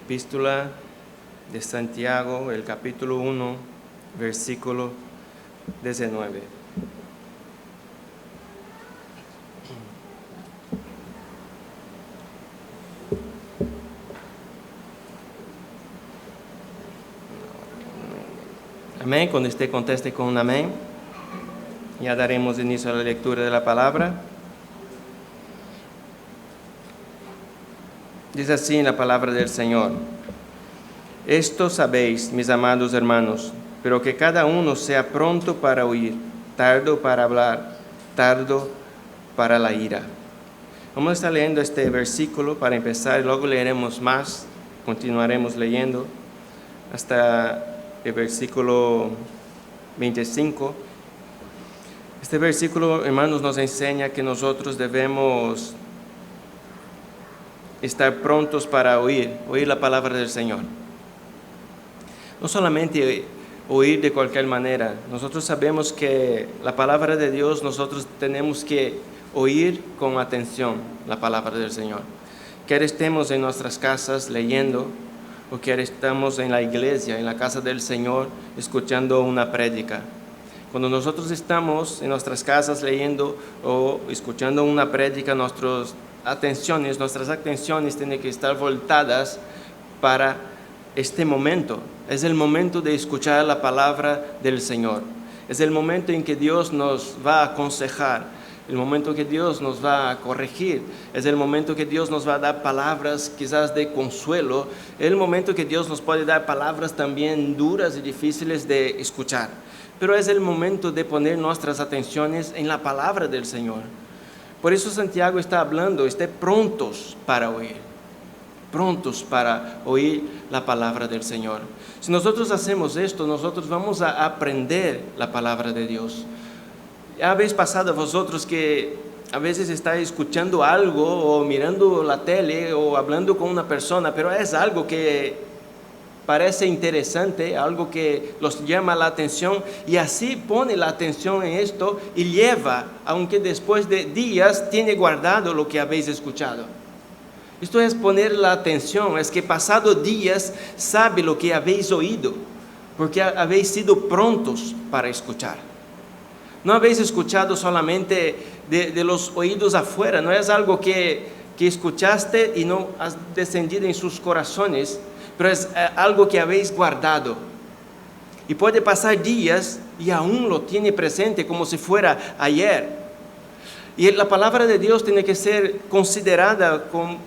epístola de Santiago, el capítulo 1, versículo 19. Amén. Cuando usted conteste con un amén, ya daremos inicio a la lectura de la palabra. Dice así en la palabra del Señor: Esto sabéis, mis amados hermanos, pero que cada uno sea pronto para oír, tardo para hablar, tardo para la ira. Vamos a estar leyendo este versículo para empezar, y luego leeremos más, continuaremos leyendo hasta el versículo 25. Este versículo, hermanos, nos enseña que nosotros debemos estar prontos para oír la palabra del Señor. No solamente oír de cualquier manera. Nosotros sabemos que la palabra de Dios, nosotros tenemos que oír con atención la palabra del Señor. Quer estemos en nuestras casas leyendo, o quer estemos en la iglesia, en la casa del Señor, escuchando una prédica. Cuando nosotros estamos en nuestras casas leyendo o escuchando una prédica, nuestras atenciones tienen que estar voltadas para este momento. Es el momento de escuchar la palabra del Señor. Es el momento en que Dios nos va a aconsejar, el momento que Dios nos va a corregir, es el momento que Dios nos va a dar palabras quizás de consuelo, el momento que Dios nos puede dar palabras también duras y difíciles de escuchar. Pero es el momento de poner nuestras atenciones en la palabra del Señor. Por eso Santiago está hablando, esté prontos para oír la palabra del Señor. Si nosotros hacemos esto, nosotros vamos a aprender la palabra de Dios. ¿Ya habéis pasado vosotros que a veces estáis escuchando algo o mirando la tele o hablando con una persona, pero es algo que parece interesante, algo que los llama la atención, y así pone la atención en esto y lleva, aunque después de días tiene guardado lo que habéis escuchado? Esto es poner la atención, es que pasado días sabe lo que habéis oído, porque habéis sido prontos para escuchar. No habéis escuchado solamente de los oídos afuera, no es algo que escuchaste y no has descendido en sus corazones, pero es algo que habéis guardado. Y puede pasar días y aún lo tiene presente como si fuera ayer. Y la palabra de Dios tiene que ser considerada con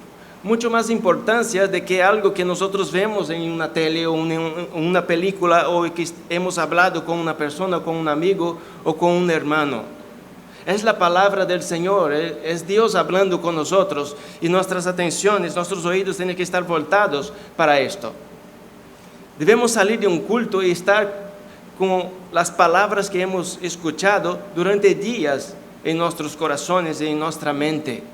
mucho más importancia de que algo que nosotros vemos en una tele o en una película, o que hemos hablado con una persona, con un amigo o con un hermano. Es la palabra del Señor, es Dios hablando con nosotros, y nuestras atenciones, nuestros oídos tienen que estar voltados para esto. Debemos salir de un culto y estar con las palabras que hemos escuchado durante días en nuestros corazones y en nuestra mente.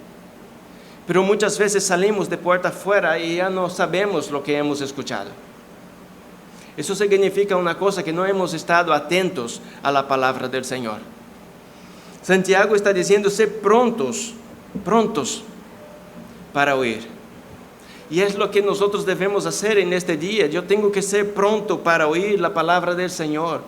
Pero muchas veces salimos de puerta afuera y ya no sabemos lo que hemos escuchado. Eso significa una cosa, que no hemos estado atentos a la palabra del Señor. Santiago está diciendo, ser prontos para oír. Y es lo que nosotros debemos hacer en este día. Yo tengo que ser pronto para oír la palabra del Señor.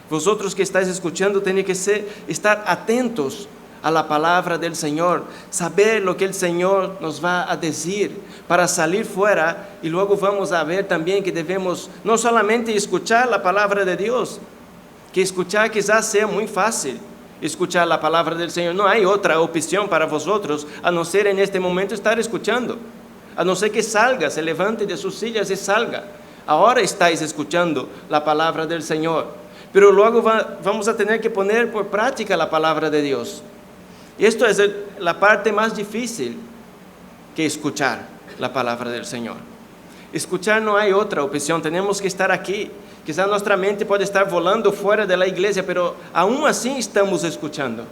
Vosotros que estáis escuchando tienen que estar atentos a la palabra del Señor, saber lo que el Señor nos va a decir para salir fuera, y luego vamos a ver también que debemos no solamente escuchar la palabra de Dios, que escuchar quizás sea muy fácil, escuchar la palabra del Señor. No hay otra opción para vosotros, a no ser en este momento estar escuchando, a no ser que salga, se levante de sus sillas y salga. Ahora estáis escuchando la palabra del Señor, pero luego vamos a tener que poner por práctica la palabra de Dios. Y esto es la parte más difícil, que escuchar la palabra del Señor. Escuchar, no hay otra opción, tenemos que estar aquí. Quizás nuestra mente puede estar volando fuera de la iglesia, pero aún así estamos escuchando.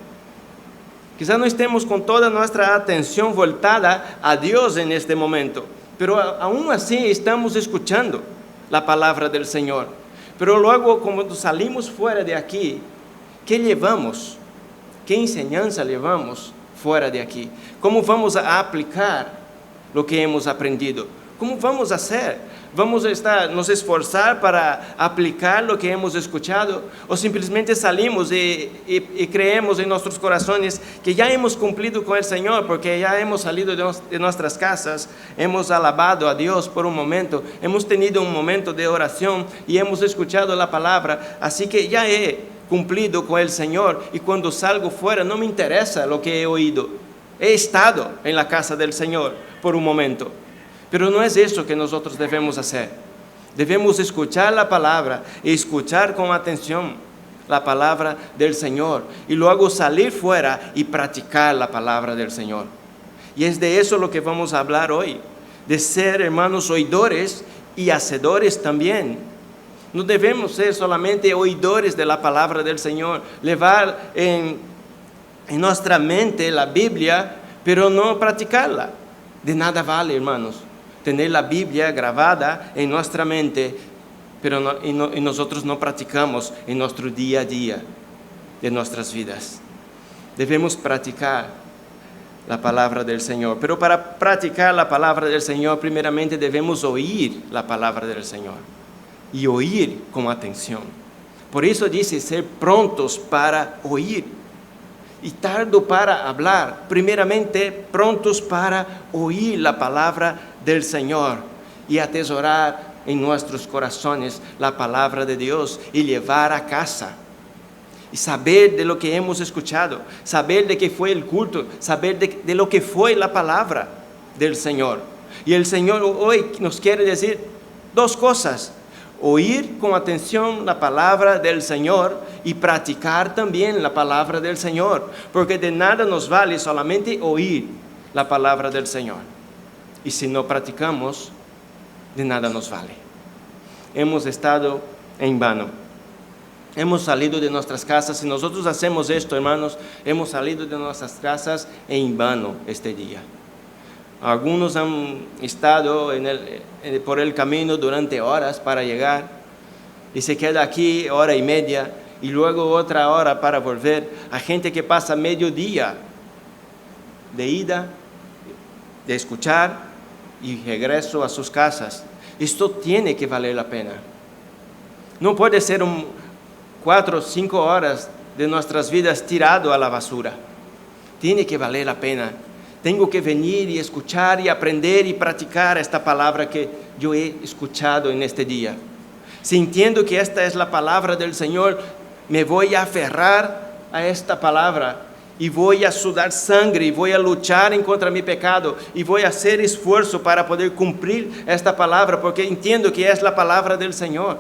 Quizás no estemos con toda nuestra atención voltada a Dios en este momento, pero aún así estamos escuchando la palabra del Señor. Pero luego, cuando salimos fuera de aquí, ¿qué llevamos? ¿Qué enseñanza llevamos fuera de aquí? ¿Cómo vamos a aplicar lo que hemos aprendido? ¿Cómo vamos a hacer? ¿Vamos a nos esforzar para aplicar lo que hemos escuchado? ¿O simplemente salimos y creemos en nuestros corazones que ya hemos cumplido con el Señor porque ya hemos salido de nuestras casas, hemos alabado a Dios por un momento, hemos tenido un momento de oración y hemos escuchado la palabra, así que ya he cumplido con el Señor y cuando salgo fuera no me interesa lo que he oído? He estado en la casa del Señor por un momento. Pero no es eso que nosotros debemos hacer. Debemos escuchar la palabra y escuchar con atención la palabra del Señor y luego salir fuera y practicar la palabra del Señor. Y es de eso lo que vamos a hablar hoy, de ser, hermanos, oidores y hacedores también. No debemos ser solamente oidores de la palabra del Señor, llevar en nuestra mente la Biblia, pero no practicarla. De nada vale, hermanos, tener la Biblia grabada en nuestra mente, pero y nosotros no practicamos en nuestro día a día de nuestras vidas. Debemos practicar la palabra del Señor, pero para practicar la palabra del Señor, primeramente debemos oír la palabra del Señor y oír con atención. Por eso dice ser prontos para oír y tardo para hablar. Primeramente, prontos para oír la palabra del Señor y atesorar en nuestros corazones la palabra de Dios y llevar a casa. Y saber de lo que hemos escuchado, saber de qué fue el culto, saber de lo que fue la palabra del Señor. Y el Señor hoy nos quiere decir dos cosas: oír con atención la palabra del Señor y practicar también la palabra del Señor, porque de nada nos vale solamente oír la palabra del Señor. Y si no practicamos, de nada nos vale. Hemos estado en vano. Hemos salido de nuestras casas. Si nosotros hacemos esto, hermanos, hemos salido de nuestras casas en vano este día. Algunos han estado por el camino durante horas para llegar y se queda aquí hora y media y luego otra hora para volver. Hay gente que pasa medio día de ida, de escuchar y regreso a sus casas. Esto tiene que valer la pena. No puede ser 4 o 5 horas de nuestras vidas tirado a la basura. Tiene que valer la pena. Tengo que venir y escuchar y aprender y practicar esta palabra que yo he escuchado en este día. Si entiendo que esta es la palabra del Señor, me voy a aferrar a esta palabra y voy a sudar sangre y voy a luchar en contra mi pecado y voy a hacer esfuerzo para poder cumplir esta palabra, porque entiendo que es la palabra del Señor.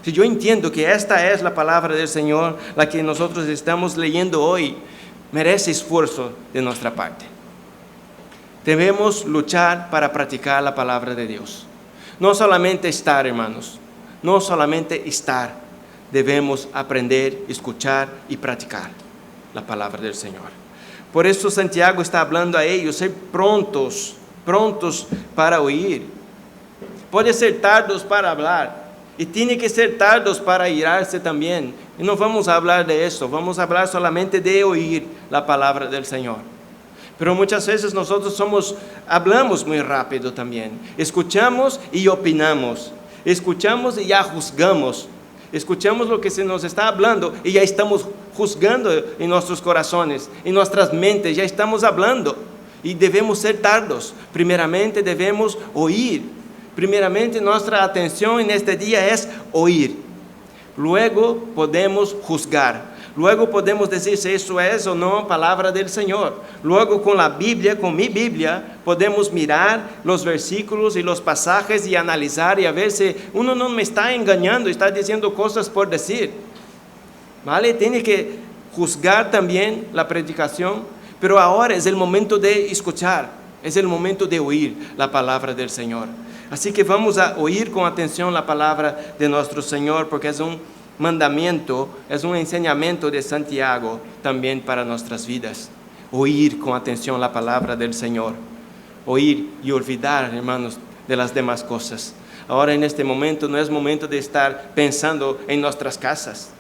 Si yo entiendo que esta es la palabra del Señor, la que nosotros estamos leyendo hoy, merece esfuerzo de nuestra parte. Debemos luchar para practicar la palabra de Dios. No solamente estar, hermanos, no solamente estar. Debemos aprender, escuchar y practicar la palabra del Señor. Por eso Santiago está hablando a ellos, ser prontos para oír. Puede ser tardos para hablar y tiene que ser tardos para irarse también. Y no vamos a hablar de eso, vamos a hablar solamente de oír la palabra del Señor. Pero muchas veces nosotros hablamos muy rápido también. Escuchamos y opinamos. Escuchamos y ya juzgamos. Escuchamos lo que se nos está hablando y ya estamos juzgando en nuestros corazones, en nuestras mentes, ya estamos hablando. Y debemos ser tardos. Primeramente debemos oír. Primeramente nuestra atención en este día es oír. Luego podemos juzgar. Luego podemos decir si eso es o no palabra del Señor. Luego con la Biblia, con mi Biblia, podemos mirar los versículos y los pasajes y analizar y a ver si uno no me está engañando, está diciendo cosas por decir. ¿Vale? Tiene que juzgar también la predicación, pero ahora es el momento de escuchar, es el momento de oír la palabra del Señor. Así que vamos a oír con atención la palabra de nuestro Señor, porque es un mandamiento, es un enseñamiento de Santiago también para nuestras vidas. Oír con atención la palabra del Señor. Oír y olvidar, hermanos, de las demás cosas. Ahora en este momento no es momento de estar pensando en nuestras casas.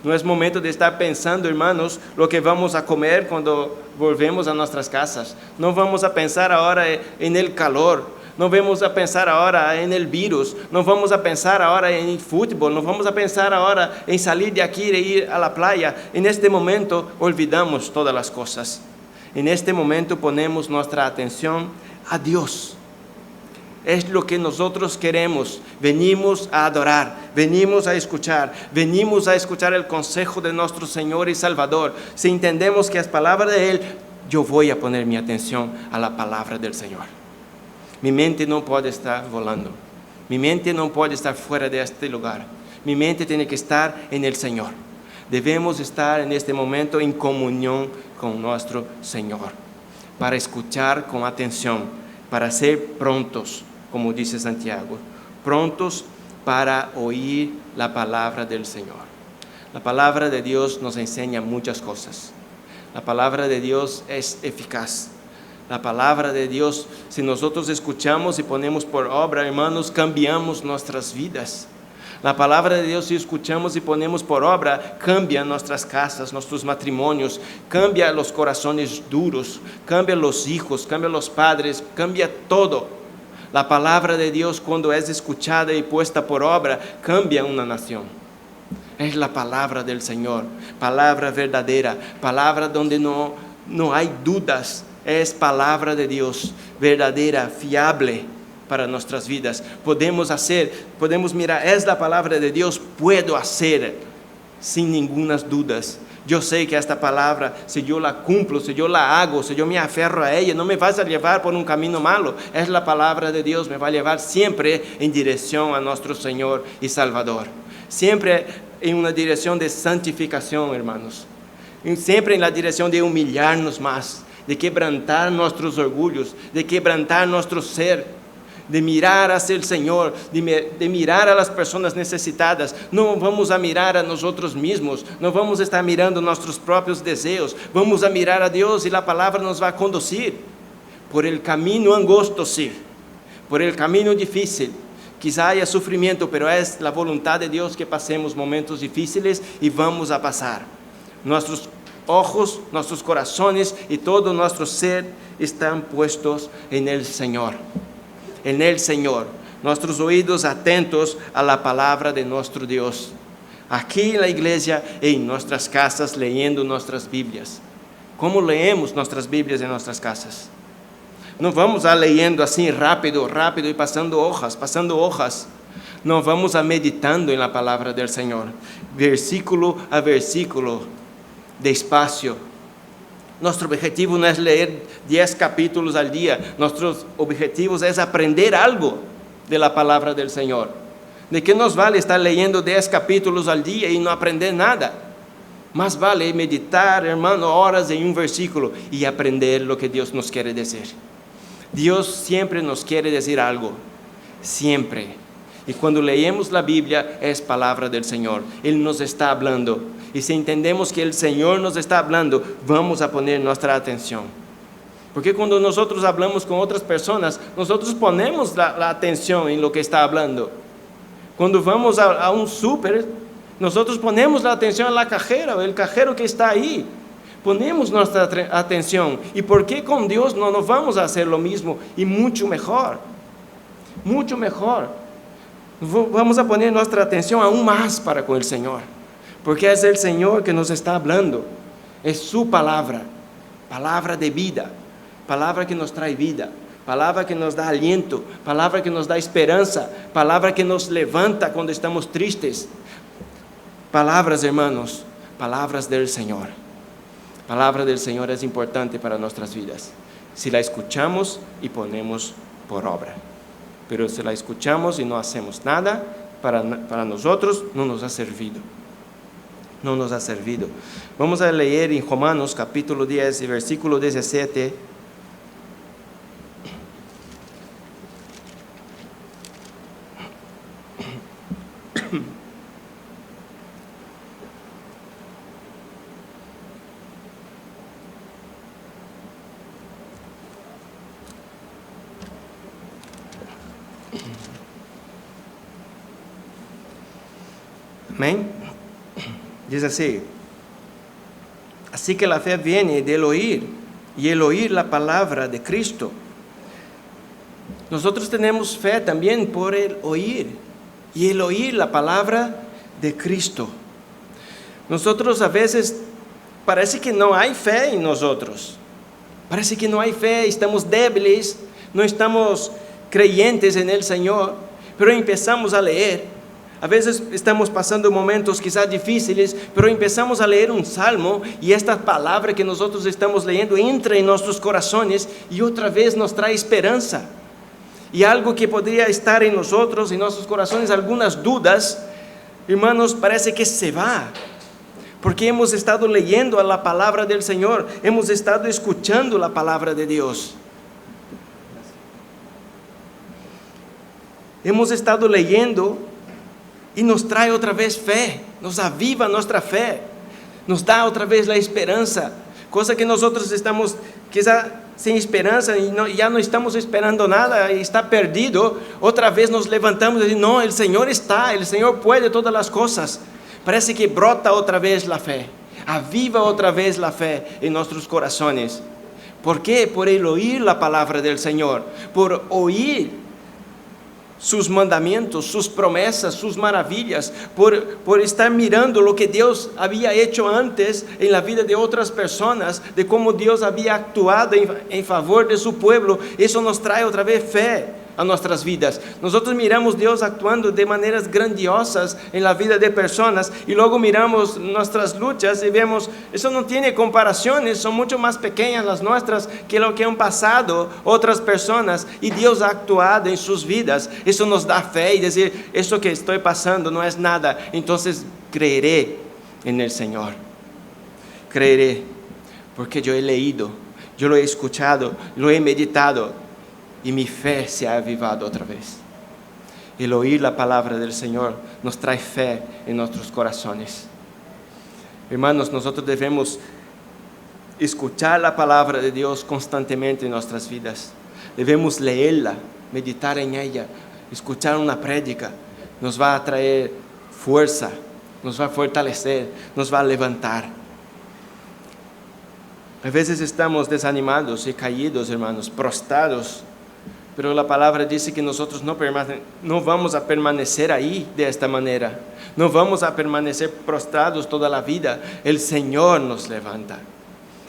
No es momento de estar pensando, hermanos, lo que vamos a comer cuando volvemos a nuestras casas. No vamos a pensar ahora en el calor. no vamos a pensar ahora en el virus, no vamos a pensar ahora en fútbol, no vamos a pensar ahora en salir de aquí e ir a la playa. En este momento olvidamos todas las cosas. En este momento ponemos nuestra atención a Dios. Es lo que nosotros queremos. Venimos a adorar, venimos a escuchar el consejo de nuestro Señor y Salvador. Si entendemos que es palabra de Él, yo voy a poner mi atención a la palabra del Señor. Mi mente no puede estar volando. Mi mente no puede estar fuera de este lugar. Mi mente tiene que estar en el Señor. Debemos estar en este momento en comunión con nuestro Señor, para escuchar con atención, para ser prontos, como dice Santiago, prontos para oír la palabra del Señor. La palabra de Dios nos enseña muchas cosas. La palabra de Dios es eficaz. La palabra de Dios, si nosotros escuchamos y ponemos por obra, hermanos, cambiamos nuestras vidas. La palabra de Dios, si escuchamos y ponemos por obra, cambia nuestras casas, nuestros matrimonios, cambia los corazones duros, cambia los hijos, cambia los padres, cambia todo. La palabra de Dios, cuando es escuchada y puesta por obra, cambia una nación. Es la palabra del Señor, palabra verdadera, palabra donde no hay dudas. Es palabra de Dios, verdadera, fiable para nuestras vidas. Podemos mirar, es la palabra de Dios, puedo hacer sin ninguna dudas. Yo sé que esta palabra, si yo la cumplo, si yo la hago, si yo me aferro a ella, no me vas a llevar por un camino malo. Es la palabra de Dios, me va a llevar siempre en dirección a nuestro Señor y Salvador. Siempre en una dirección de santificación, hermanos. Siempre en la dirección de humillarnos más, de quebrantar nuestros orgullos, de quebrantar nuestro ser, de mirar hacia el Señor, de mirar a las personas necesitadas. No vamos a mirar a nosotros mismos, no vamos a estar mirando nuestros propios deseos, vamos a mirar a Dios y la palabra nos va a conducir por el camino angosto, sí, por el camino difícil. Quizá haya sufrimiento, pero es la voluntad de Dios que pasemos momentos difíciles y vamos a pasar. Nuestros ojos, nuestros corazones y todo nuestro ser están puestos en el Señor. En el Señor, nuestros oídos atentos a la palabra de nuestro Dios. Aquí en la iglesia, en nuestras casas, leyendo nuestras Biblias. ¿Cómo leemos nuestras Biblias en nuestras casas? No vamos a leyendo así rápido y pasando hojas. No, vamos a meditando en la palabra del Señor, versículo a versículo, despacio. Nuestro objetivo no es leer 10 capítulos al día. Nuestro objetivo es aprender algo de la palabra del Señor. ¿De qué nos vale estar leyendo 10 capítulos al día y no aprender nada? Más vale meditar, hermano, horas en un versículo y aprender lo que Dios nos quiere decir. Dios siempre nos quiere decir algo. Siempre. Y cuando leemos la Biblia es palabra del Señor. Él nos está hablando. Y si entendemos que el Señor nos está hablando, vamos a poner nuestra atención. Porque cuando nosotros hablamos con otras personas, nosotros ponemos la atención en lo que está hablando. Cuando vamos a un súper, nosotros ponemos la atención a la cajera o el cajero que está ahí. Ponemos nuestra atención. ¿Y por qué con Dios no nos vamos a hacer lo mismo? Y mucho mejor. Mucho mejor. Vamos a poner nuestra atención aún más para con el Señor. Porque es el Señor que nos está hablando. Es su palabra. Palabra de vida. Palabra que nos trae vida. Palabra que nos da aliento. Palabra que nos da esperanza. Palabra que nos levanta cuando estamos tristes. Palabras, hermanos. Palabras del Señor. Palabra del Señor es importante para nuestras vidas. Si la escuchamos y ponemos por obra. Pero si la escuchamos y no hacemos nada, para nosotros no nos ha servido. No nos ha servido. Vamos a leer en Romanos capítulo 10 y versículo 17. Amén. Dice así que la fe viene del oír, y el oír la palabra de Cristo. nosotros tenemos fe también por el oír, y el oír la palabra de Cristo. Nosotros a veces parece que no hay fe en nosotros, parece que no hay fe, estamos débiles, no estamos creyentes en el Señor, pero empezamos a leer. A veces estamos pasando momentos quizás difíciles, pero empezamos a leer un salmo y esta palabra que nosotros estamos leyendo entra en nuestros corazones y otra vez nos trae esperanza. Y algo que podría estar en nosotros, en nuestros corazones, algunas dudas, hermanos, parece que se va. Porque hemos estado leyendo la palabra del Señor, hemos estado escuchando la palabra de Dios. Hemos estado leyendo y nos trae otra vez fe, nos aviva nuestra fe, nos da otra vez la esperanza, cosa que nosotros estamos quizá sin esperanza y ya no estamos esperando nada y está perdido. Otra vez nos levantamos y decimos, no, el Señor está, el Señor puede todas las cosas. Parece que brota otra vez la fe, aviva otra vez la fe en nuestros corazones. ¿Por qué? Por el oír la palabra del Señor, por oír sus mandamientos, sus promesas, sus maravillas, por estar mirando lo que Dios había hecho antes en la vida de otras personas, de cómo Dios había actuado en favor de su pueblo. Eso nos trae otra vez fe a nuestras vidas. Nosotros miramos a Dios actuando de maneras grandiosas en la vida de personas y luego miramos nuestras luchas y vemos, eso no tiene comparaciones, son mucho más pequeñas las nuestras que lo que han pasado otras personas y Dios ha actuado en sus vidas. Eso nos da fe y decir, eso que estoy pasando no es nada, entonces creeré en el Señor. Creeré, porque yo he leído, yo lo he escuchado, lo he meditado, y mi fe se ha avivado otra vez. El oír la palabra del Señor nos trae fe en nuestros corazones. Hermanos, nosotros debemos escuchar la palabra de Dios constantemente en nuestras vidas. Debemos leerla, meditar en ella, escuchar una prédica. Nos va a traer fuerza, nos va a fortalecer, nos va a levantar. A veces estamos desanimados y caídos, hermanos, prostrados. Pero la palabra dice que nosotros no vamos a permanecer ahí de esta manera. No vamos a permanecer prostrados toda la vida. El Señor nos levanta.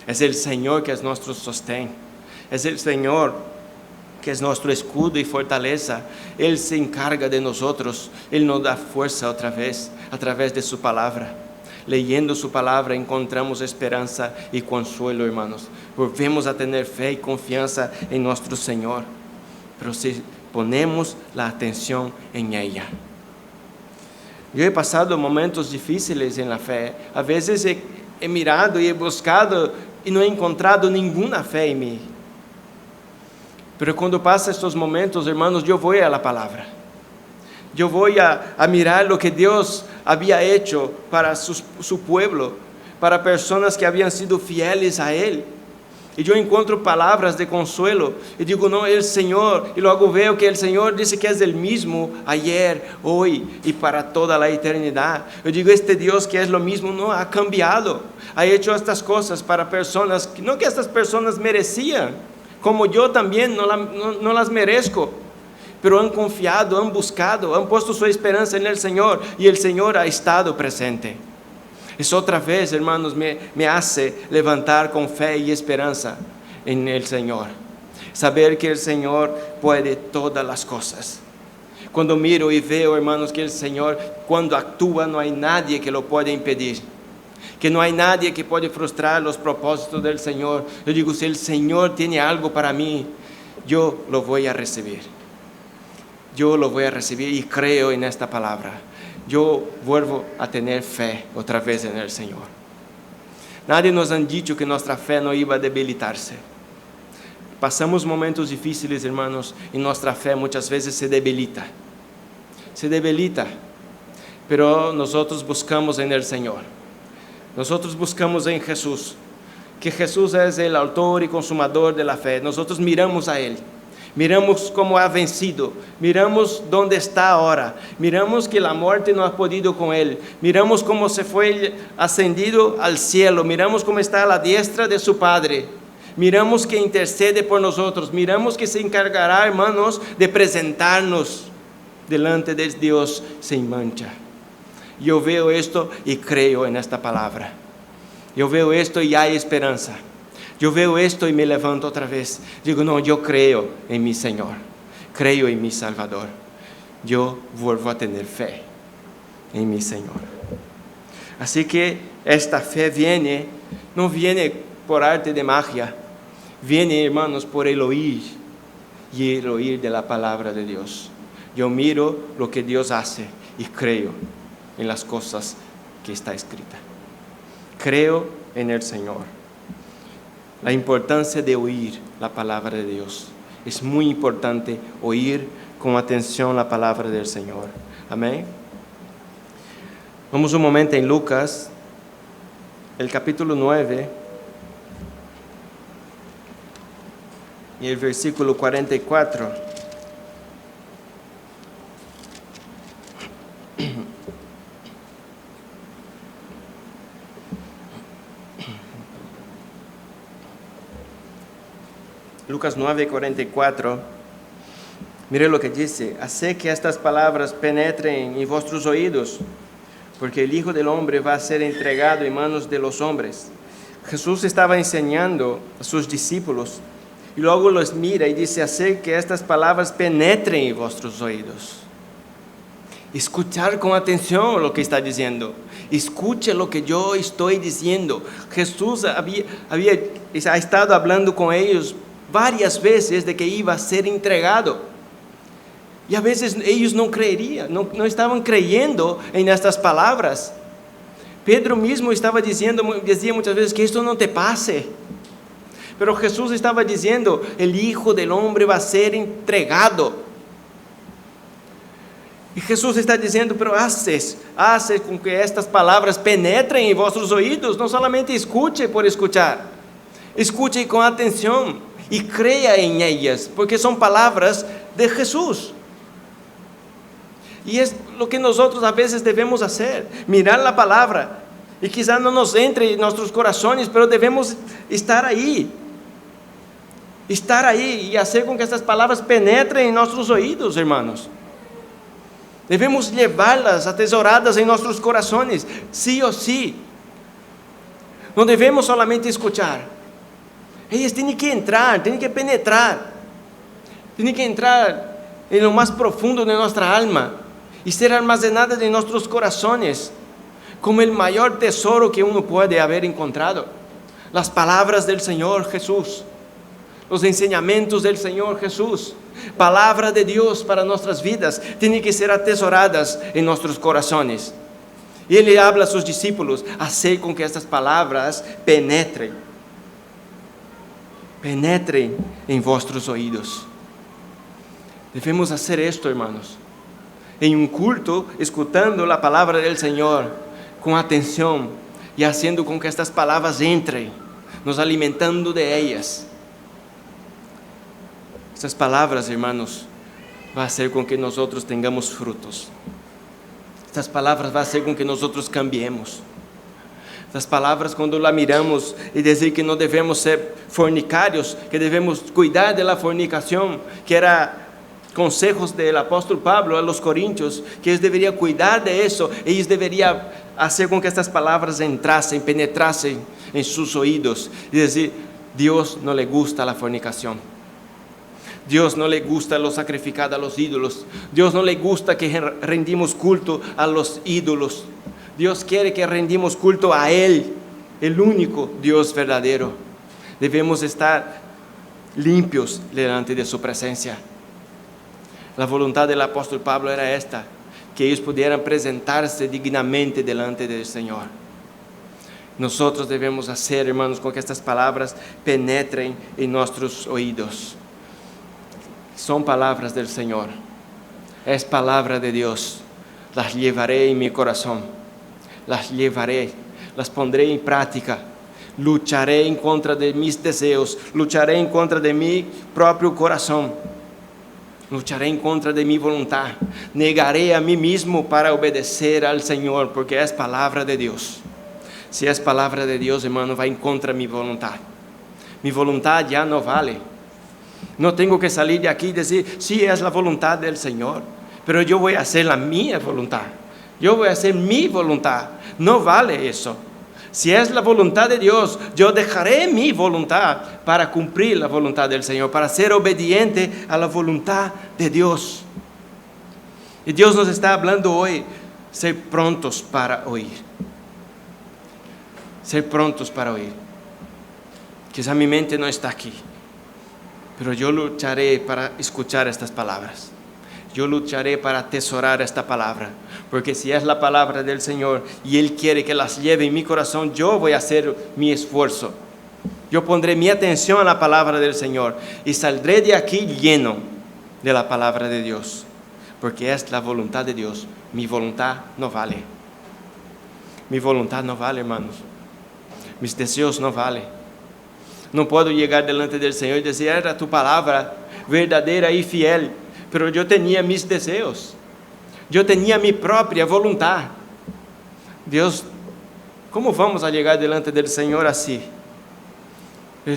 Es el Señor que es nuestro sostén. Es el Señor que es nuestro escudo y fortaleza. Él se encarga de nosotros. Él nos da fuerza otra vez a través de su palabra. Leyendo su palabra encontramos esperanza y consuelo, hermanos. Volvemos a tener fe y confianza en nuestro Señor. Pero si ponemos la atención en ella. Yo he pasado momentos difíciles en la fe. A veces he mirado y he buscado y no he encontrado ninguna fe en mí. Pero cuando pasan estos momentos, hermanos, yo voy a la palabra. Yo voy a mirar lo que Dios había hecho para su pueblo, para personas que habían sido fieles a Él. Y yo encuentro palabras de consuelo y digo, no, el Señor, y luego veo que el Señor dice que es el mismo ayer, hoy y para toda la eternidad. Yo digo, este Dios que es lo mismo no ha cambiado, ha hecho estas cosas para personas, no que estas personas merecían, como yo también no las merezco, pero han confiado, han buscado, han puesto su esperanza en el Señor y el Señor ha estado presente. Eso otra vez, hermanos, me hace levantar con fe y esperanza en el Señor. Saber que el Señor puede todas las cosas. Cuando miro y veo, hermanos, que el Señor, cuando actúa, no hay nadie que lo pueda impedir. Que no hay nadie que pueda frustrar los propósitos del Señor. Yo digo, si el Señor tiene algo para mí, yo lo voy a recibir. Yo lo voy a recibir y creo en esta palabra. Yo vuelvo a tener fe otra vez en el Señor. Nadie nos han dicho que nuestra fe no iba a debilitarse. Pasamos momentos difíciles, hermanos, y nuestra fe muchas veces se debilita. Se debilita, pero nosotros buscamos en el Señor. Nosotros buscamos en Jesús, que Jesús es el autor y consumador de la fe. Nosotros miramos a Él. Miramos cómo ha vencido, miramos dónde está ahora, miramos que la muerte no ha podido con Él, miramos cómo se fue ascendido al cielo, miramos cómo está a la diestra de su Padre, Miramos que intercede por nosotros. Miramos que se encargará, hermanos, de presentarnos delante de Dios sin mancha. Yo veo esto y creo en esta palabra. Yo veo esto y hay esperanza. Yo veo esto y me levanto otra vez. Digo, no, yo creo en mi Señor. Creo en mi Salvador. Yo vuelvo a tener fe en mi Señor. Así que esta fe no viene por arte de magia. Viene, hermanos, por el oír y el oír de la palabra de Dios. Yo miro lo que Dios hace y creo en las cosas que está escrita. Creo en el Señor. La importancia de oír la palabra de Dios. Es muy importante oír con atención la palabra del Señor. Amén. Vamos un momento en Lucas, el capítulo 9, y el versículo 44. Lucas 9, 44. Mire lo que dice: haced que estas palabras penetren en vuestros oídos, porque el Hijo del Hombre va a ser entregado en manos de los hombres. Jesús estaba enseñando a sus discípulos y luego los mira y dice: haced que estas palabras penetren en vuestros oídos. Escuchar con atención lo que está diciendo. Escuche lo que yo estoy diciendo. Jesús ha estado hablando con ellos varias veces de que iba a ser entregado. Y a veces ellos no creerían, no estaban creyendo en estas palabras. Pedro mismo decía muchas veces que esto no te pase. Pero Jesús estaba diciendo: el Hijo del Hombre va a ser entregado. Y Jesús está diciendo: pero haces con que estas palabras penetren en vuestros oídos. No solamente escuche por escuchar, escuche con atención y crea en ellas, porque son palabras de Jesús. Y es lo que nosotros a veces debemos hacer: mirar la palabra, y quizás no nos entre en nuestros corazones, pero debemos estar ahí y hacer con que estas palabras penetren en nuestros oídos, hermanos. Debemos llevarlas atesoradas en nuestros corazones, sí o sí. No debemos solamente escuchar. Ellas tienen que entrar, tienen que penetrar, tienen que entrar en lo más profundo de nuestra alma y ser almacenadas en nuestros corazones como el mayor tesoro que uno puede haber encontrado. Las palabras del Señor Jesús, los enseñamientos del Señor Jesús, palabra de Dios para nuestras vidas, tienen que ser atesoradas en nuestros corazones. Y Él le habla a sus discípulos: haced con que estas palabras penetren en vuestros oídos. Debemos hacer esto, hermanos, en un culto, escuchando la palabra del Señor con atención y haciendo con que estas palabras entren, nos alimentando de ellas. Estas palabras, hermanos, va a hacer con que nosotros tengamos frutos. Estas palabras va a hacer con que nosotros cambiemos. Estas palabras, cuando la miramos y decir que no debemos ser fornicarios, que debemos cuidar de la fornicación, que era consejos del apóstol Pablo a los corintios, que ellos deberían cuidar de eso. Ellos deberían hacer con que estas palabras entrasen, penetrasen en sus oídos y decir: Dios no le gusta la fornicación. Dios no le gusta lo sacrificado a los ídolos. Dios no le gusta que rendimos culto a los ídolos. Dios quiere que rendimos culto a Él, el único Dios verdadero. Debemos estar limpios delante de su presencia. La voluntad del apóstol Pablo era esta: que ellos pudieran presentarse dignamente delante del Señor. Nosotros debemos hacer, hermanos, con que estas palabras penetren en nuestros oídos. Son palabras del Señor, es palabra de Dios. Las llevaré en mi corazón. Las llevaré, las pondré en práctica. Lucharé en contra de mis deseos, lucharé en contra de mi propio corazón, lucharé en contra de mi voluntad. Negaré a mí mismo para obedecer al Señor, porque es palabra de Dios. Si es palabra de Dios, hermano, va en contra de mi voluntad. Mi voluntad ya no vale. No tengo que salir de aquí y decir, sí, es la voluntad del Señor, pero yo voy a hacer la mía voluntad. Yo voy a hacer mi voluntad. No vale eso. Si es la voluntad de Dios, yo dejaré mi voluntad para cumplir la voluntad del Señor, para ser obediente a la voluntad de Dios. Y Dios nos está hablando hoy, ser prontos para oír. Ser prontos para oír. Quizá mi mente no está aquí, pero yo lucharé para escuchar estas palabras. Yo lucharé para atesorar esta palabra, porque si es la palabra del Señor y Él quiere que las lleve en mi corazón, yo voy a hacer mi esfuerzo. Yo pondré mi atención a la palabra del Señor y saldré de aquí lleno de la palabra de Dios, porque es la voluntad de Dios. Mi voluntad no vale. Mi voluntad no vale, hermanos. Mis deseos no valen. No puedo llegar delante del Señor y decir, era tu palabra verdadera y fiel. Pero yo tenía mis deseos. Yo tenía mi propia voluntad. Dios, ¿cómo vamos a llegar delante del Señor así?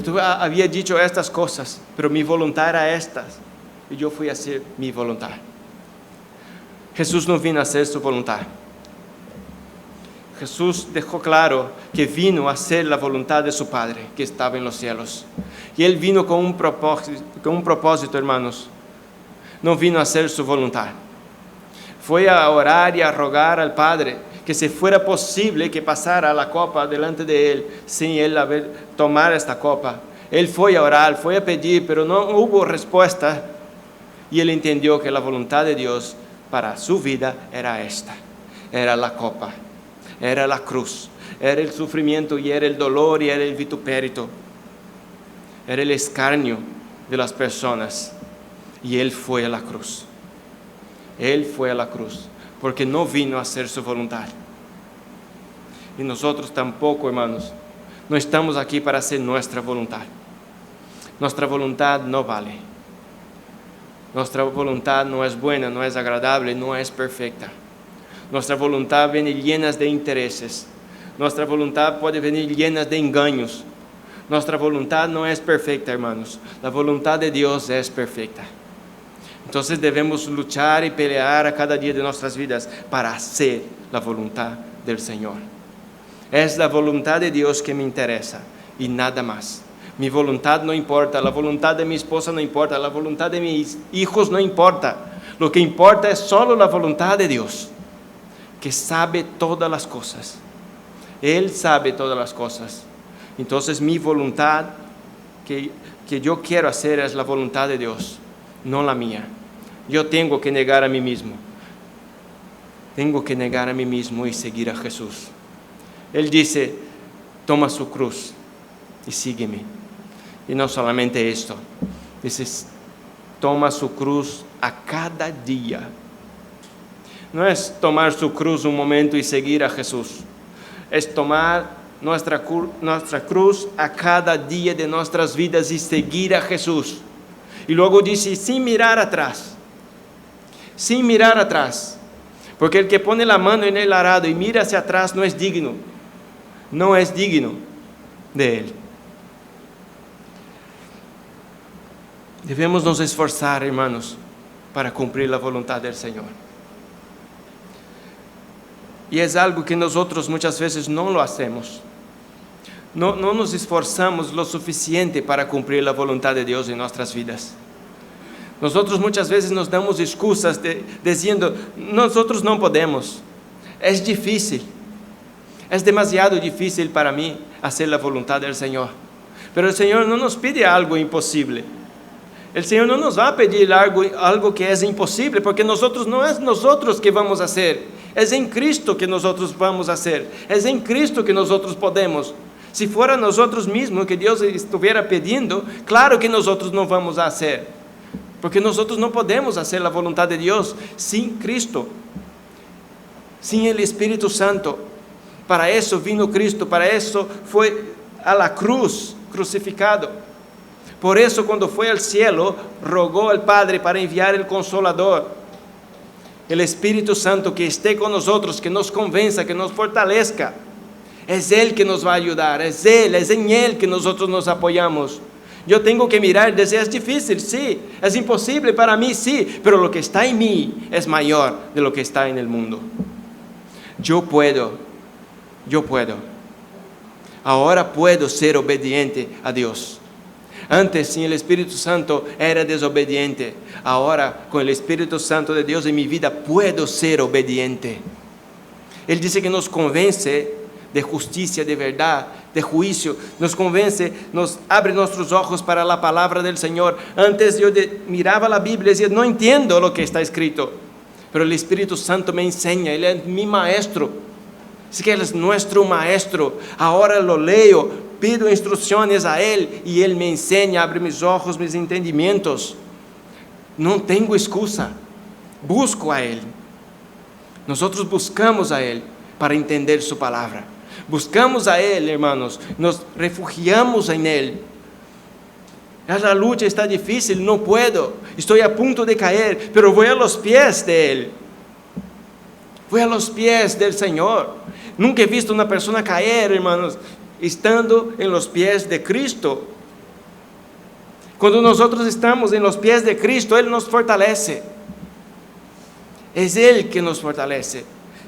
Tú había dicho estas cosas, pero mi voluntad era estas. Y yo fui a hacer mi voluntad. Jesús no vino a hacer su voluntad. Jesús dejó claro que vino a hacer la voluntad de su Padre, que estaba en los cielos. Y Él vino con un propósito, hermanos. No vino a hacer su voluntad. Fue a orar y a rogar al Padre que si fuera posible que pasara la copa delante de Él sin Él tomar esta copa. Él fue a orar, fue a pedir, pero no hubo respuesta. Y Él entendió que la voluntad de Dios para su vida era esta. Era la copa, era la cruz, era el sufrimiento y era el dolor y era el vituperio. Era el escarnio de las personas. Y Él fue a la cruz. Él fue a la cruz, porque no vino a hacer su voluntad. Y nosotros tampoco, hermanos, no estamos aquí para hacer nuestra voluntad. Nuestra voluntad no vale. Nuestra voluntad no es buena, no es agradable, no es perfecta. Nuestra voluntad viene llena de intereses. Nuestra voluntad puede venir llena de engaños. Nuestra voluntad no es perfecta, hermanos. La voluntad de Dios es perfecta. Entonces debemos luchar y pelear a cada día de nuestras vidas para hacer la voluntad del Señor. Es la voluntad de Dios que me interesa y nada más. Mi voluntad no importa, la voluntad de mi esposa no importa, la voluntad de mis hijos no importa. Lo que importa es solo la voluntad de Dios, que sabe todas las cosas. Él sabe todas las cosas. Entonces mi voluntad que yo quiero hacer es la voluntad de Dios, no la mía. Yo tengo que negar a mí mismo. Tengo que negar a mí mismo y seguir a Jesús. Él dice, toma su cruz y sígueme. Y no solamente esto. Dice, toma su cruz a cada día. No es tomar su cruz un momento y seguir a Jesús. Es tomar nuestra cruz a cada día de nuestras vidas y seguir a Jesús. Y luego dice, sin mirar atrás. Sin mirar atrás. Porque el que pone la mano en el arado y mira hacia atrás no es digno. No es digno de Él. Debemos nos esforzar, hermanos, para cumplir la voluntad del Señor. Y es algo que nosotros muchas veces no lo hacemos. No nos esforzamos lo suficiente para cumplir la voluntad de Dios en nuestras vidas. Nosotros muchas veces nos damos excusas diciendo, nosotros no podemos, es difícil, es demasiado difícil para mí hacer la voluntad del Señor. Pero el Señor no nos pide algo imposible. El Señor no nos va a pedir algo que es imposible, porque nosotros no es nosotros que vamos a hacer, es en Cristo que nosotros vamos a hacer, es en Cristo que nosotros podemos. Si fuera nosotros mismos que Dios estuviera pidiendo, claro que nosotros no vamos a hacer. Porque nosotros no podemos hacer la voluntad de Dios sin Cristo, sin el Espíritu Santo. Para eso vino Cristo, para eso fue a la cruz, crucificado. Por eso cuando fue al cielo, rogó al Padre para enviar el Consolador, el Espíritu Santo que esté con nosotros, que nos convenza, que nos fortalezca. Es Él que nos va a ayudar, es en Él que nosotros nos apoyamos. Yo tengo que mirar desde es difícil, sí, es imposible para mí, sí, pero lo que está en mí es mayor de lo que está en el mundo. Yo puedo. Ahora puedo ser obediente a Dios. Antes, sin el Espíritu Santo, era desobediente. Ahora, con el Espíritu Santo de Dios en mi vida, puedo ser obediente. Él dice que nos convence de justicia, de verdad, de juicio. Nos convence, nos abre nuestros ojos para la palabra del Señor. Antes yo miraba la Biblia y decía, no entiendo lo que está escrito. Pero el Espíritu Santo me enseña, Él es mi maestro. Así que Él es nuestro maestro. Ahora lo leo, pido instrucciones a Él y Él me enseña, abre mis ojos, mis entendimientos. No tengo excusa. Busco a Él. Nosotros buscamos a Él para entender su palabra. Buscamos a Él, hermanos. Nos refugiamos en Él. La lucha está difícil, no puedo. Estoy a punto de caer, pero voy a los pies de Él. Voy a los pies del Señor. Nunca he visto una persona caer, hermanos, estando en los pies de Cristo. Cuando nosotros estamos en los pies de Cristo, Él nos fortalece. Es Él que nos fortalece.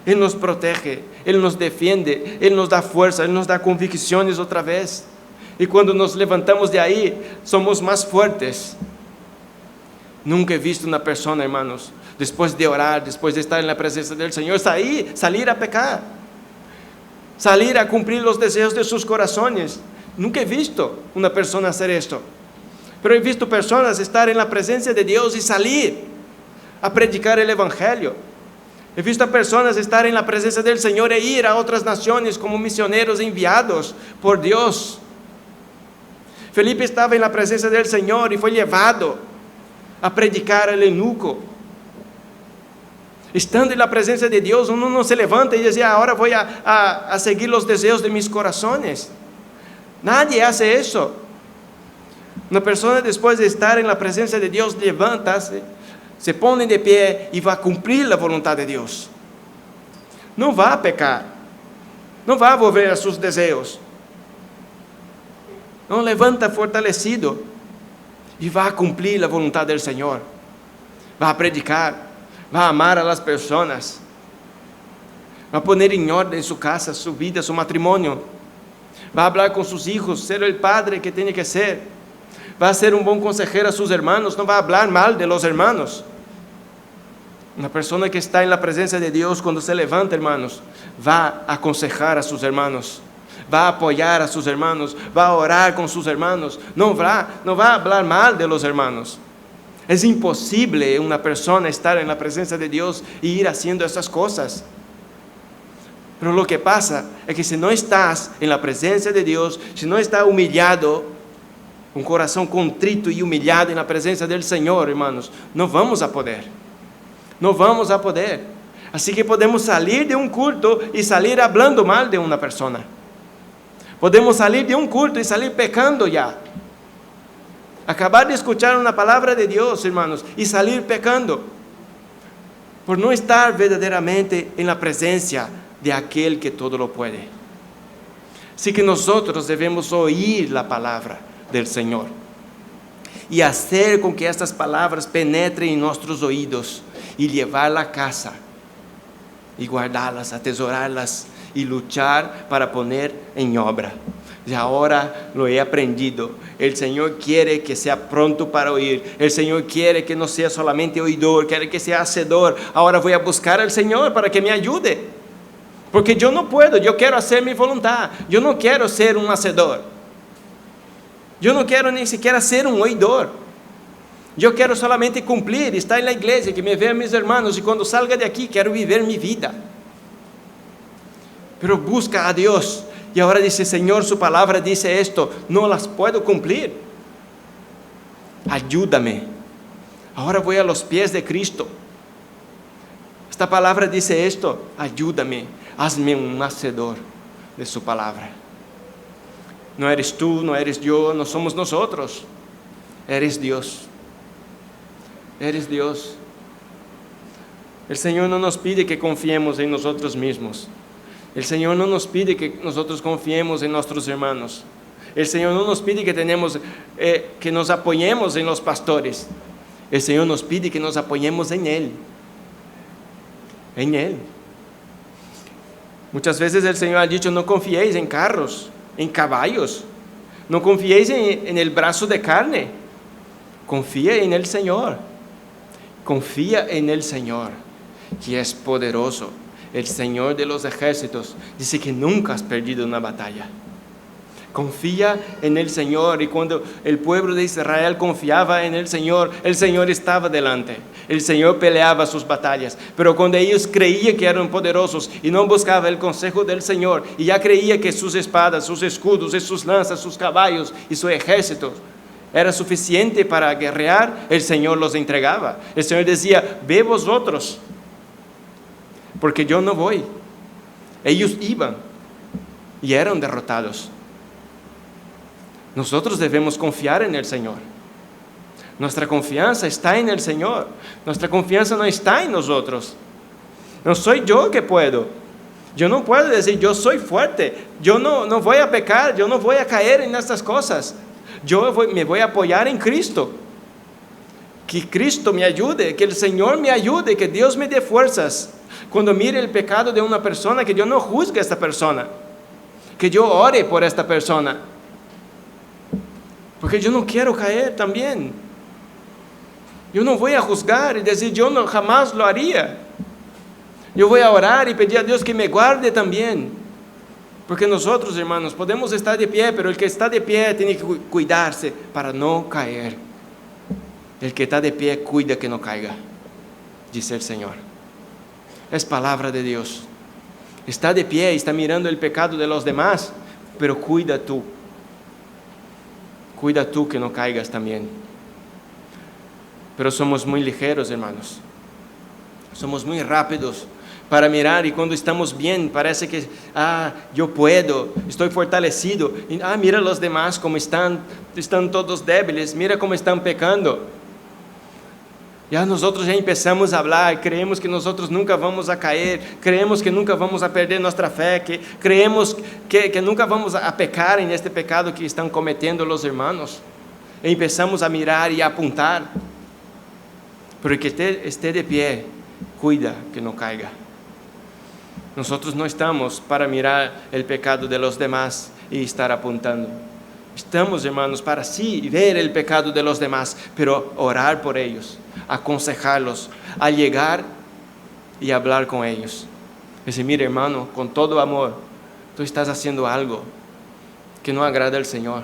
Él nos protege, Él nos defiende, Él nos da fuerza, Él nos da convicciones otra vez. Y cuando nos levantamos de ahí, somos más fuertes. Nunca he visto una persona, hermanos, después de orar, después de estar en la presencia del Señor, salir a pecar, salir a cumplir los deseos de sus corazones. Nunca he visto una persona hacer esto. Pero he visto personas estar en la presencia de Dios y salir a predicar el Evangelio. He visto a personas estar en la presencia del Señor e ir a otras naciones como misioneros enviados por Dios. Felipe estaba en la presencia del Señor y fue llevado a predicar al eunuco. Estando en la presencia de Dios, uno no se levanta y dice, ahora voy a seguir los deseos de mis corazones. Nadie hace eso. Una persona después de estar en la presencia de Dios, levanta-se, se pone de pie y va a cumplir la voluntad de Dios. No va a pecar. No va a volver a sus deseos. No, levanta fortalecido y va a cumplir la voluntad del Señor. Va a predicar, va a amar a las personas, va a poner en orden su casa, su vida, su matrimonio. Va a hablar con sus hijos, ser el padre que tiene que ser. Va a ser un buen consejero a sus hermanos, no va a hablar mal de los hermanos. Una persona que está en la presencia de Dios, cuando se levanta, hermanos, va a aconsejar a sus hermanos, va a apoyar a sus hermanos, va a orar con sus hermanos, no va a hablar mal de los hermanos. Es imposible una persona estar en la presencia de Dios y ir haciendo esas cosas. Pero lo que pasa es que si no estás en la presencia de Dios, si no estás humillado, un corazón contrito y humillado en la presencia del Señor, hermanos, no vamos a poder. No vamos a poder. Así que podemos salir de un culto y salir hablando mal de una persona. Podemos salir de un culto y salir pecando ya. Acabar de escuchar una palabra de Dios, hermanos, y salir pecando. Por no estar verdaderamente en la presencia de aquel que todo lo puede. Así que nosotros debemos oír la palabra del Señor y hacer con que estas palabras penetren en nuestros oídos y llevarlas a casa y guardarlas, atesorarlas y luchar para poner en obra. Y ahora lo he aprendido. El Señor quiere que sea pronto para oír. El Señor quiere que no sea solamente oidor, quiere que sea hacedor. Ahora voy a buscar al Señor para que me ayude, porque yo no puedo. Yo quiero hacer mi voluntad. Yo no quiero ser un hacedor. Yo no quiero ni siquiera ser un oidor. Yo quiero solamente cumplir, estar en la iglesia, que me vean mis hermanos, y cuando salga de aquí quiero vivir mi vida. Pero busca a Dios. Y ahora dice, Señor, su palabra dice esto, no las puedo cumplir. Ayúdame. Ahora voy a los pies de Cristo. Esta palabra dice esto, ayúdame, hazme un hacedor de su palabra. No eres tú, no eres yo, no somos nosotros. Eres Dios. Eres Dios. El Señor no nos pide que confiemos en nosotros mismos. El Señor no nos pide que nosotros confiemos en nuestros hermanos. El Señor no nos pide que nos apoyemos en los pastores. El Señor nos pide que nos apoyemos en Él. En Él. Muchas veces el Señor ha dicho, no confiéis en carros, en caballos. No confiéis en el brazo de carne. Confía en el Señor. Confía en el Señor, que es poderoso. El Señor de los ejércitos dice que nunca has perdido una batalla. Confía en el Señor. Y cuando el pueblo de Israel confiaba en el Señor estaba delante. El Señor peleaba sus batallas. Pero cuando ellos creían que eran poderosos y no buscaban el consejo del Señor, y ya creía que sus espadas, sus escudos, y sus lanzas, sus caballos y su ejército era suficiente para guerrear, el Señor los entregaba. El Señor decía, ve vosotros, porque yo no voy. Ellos iban y eran derrotados. Nosotros debemos confiar en el Señor. Nuestra confianza está en el Señor. Nuestra confianza no está en nosotros. No soy yo que puedo. Yo no puedo decir, yo soy fuerte. Yo no voy a pecar. Yo no voy a caer en estas cosas. Me voy a apoyar en Cristo. Que Cristo me ayude, que el Señor me ayude, que Dios me dé fuerzas. Cuando mire el pecado de una persona, que yo no juzgue a esta persona. Que yo ore por esta persona. Porque yo no quiero caer también. Yo no voy a juzgar y decir, yo jamás lo haría. Yo voy a orar y pedir a Dios que me guarde también. Porque nosotros, hermanos, podemos estar de pie, pero el que está de pie tiene que cuidarse para no caer. El que está de pie cuida que no caiga, dice el Señor. Es palabra de Dios. Está de pie y está mirando el pecado de los demás, pero cuida tú. Cuida tú que no caigas también. Pero somos muy ligeros, hermanos. Somos muy rápidos para mirar, y cuando estamos bien parece que yo puedo, estoy fortalecido, y mira los demás como están todos débiles, mira cómo están pecando. Nosotros ya empezamos a hablar, creemos que nosotros nunca vamos a caer, creemos que nunca vamos a perder nuestra fe, que creemos que nunca vamos a pecar en este pecado que están cometiendo los hermanos. E empezamos a mirar y a apuntar. Pero el que esté de pie, cuida que no caiga. Nosotros no estamos para mirar el pecado de los demás y estar apuntando. Estamos, hermanos, para sí ver el pecado de los demás, pero orar por ellos, aconsejarlos, a llegar y hablar con ellos. Decir, mira, hermano, con todo amor, tú estás haciendo algo que no agrada al Señor.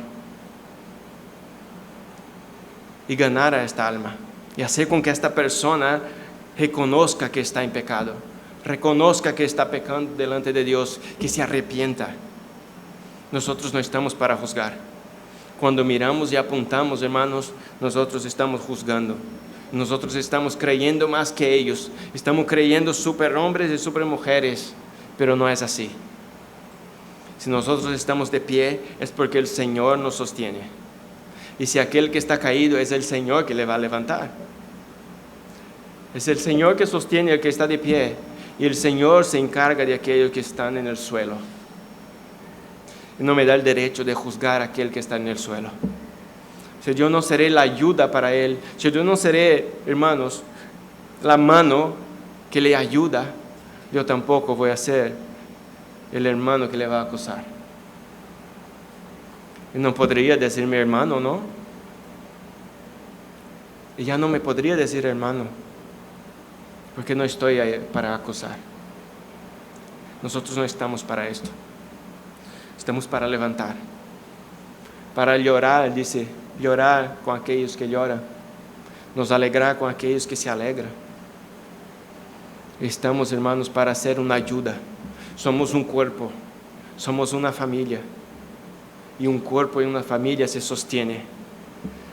Y ganar a esta alma. Y hacer con que esta persona reconozca que está en pecado. Reconozca que está pecando delante de Dios, que se arrepienta. Nosotros no estamos para juzgar. Cuando miramos y apuntamos, hermanos, nosotros estamos juzgando. Nosotros estamos creyendo más que ellos. Estamos creyendo superhombres y supermujeres, pero no es así. Si nosotros estamos de pie, es porque el Señor nos sostiene. Y si aquel que está caído, es el Señor que le va a levantar. Es el Señor que sostiene al que está de pie. Y el Señor se encarga de aquellos que están en el suelo. Y no me da el derecho de juzgar a aquel que está en el suelo. Si yo no seré la ayuda para él, si yo no seré, hermanos, la mano que le ayuda, yo tampoco voy a ser el hermano que le va a acusar. Y no podría decir mi hermano, ¿no? Y ya no me podría decir hermano, porque no estoy ahí para acusar. Nosotros no estamos para esto. Estamos para levantar, para llorar, dice, llorar con aquellos que lloran, nos alegrar con aquellos que se alegran. Estamos, hermanos, para hacer una ayuda. Somos un cuerpo, somos una familia, y un cuerpo y una familia se sostiene.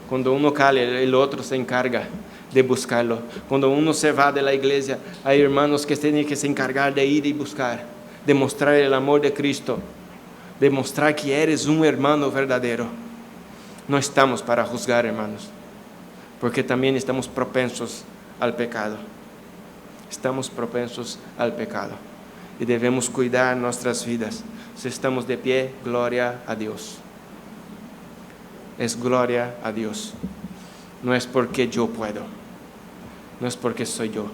Cuando uno cae, el otro se encarga de buscarlo. Cuando uno se va de la iglesia, hay hermanos que tienen que se encargar de ir y buscar, de mostrar el amor de Cristo, demostrar que eres un hermano verdadero. No estamos para juzgar, hermanos, porque también estamos propensos al pecado. Estamos propensos al pecado. y debemos cuidar nuestras vidas. Si estamos de pie, gloria a Dios. Es gloria a Dios. No es porque yo puedo, no es porque soy yo.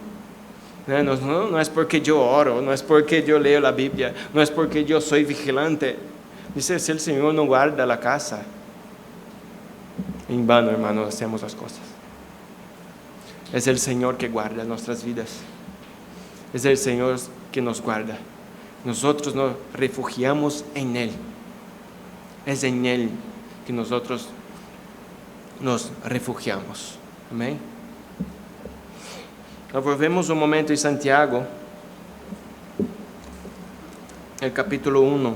No es porque yo oro, no es porque yo leo la Biblia, no es porque yo soy vigilante. Dice, si el Señor no guarda la casa, en vano, hermanos, hacemos las cosas. Es el Señor que guarda nuestras vidas. Es el Señor que nos guarda. Nosotros nos refugiamos en Él. Es en Él que nosotros nos refugiamos. Amén. Volvemos un momento en Santiago, el capítulo 1,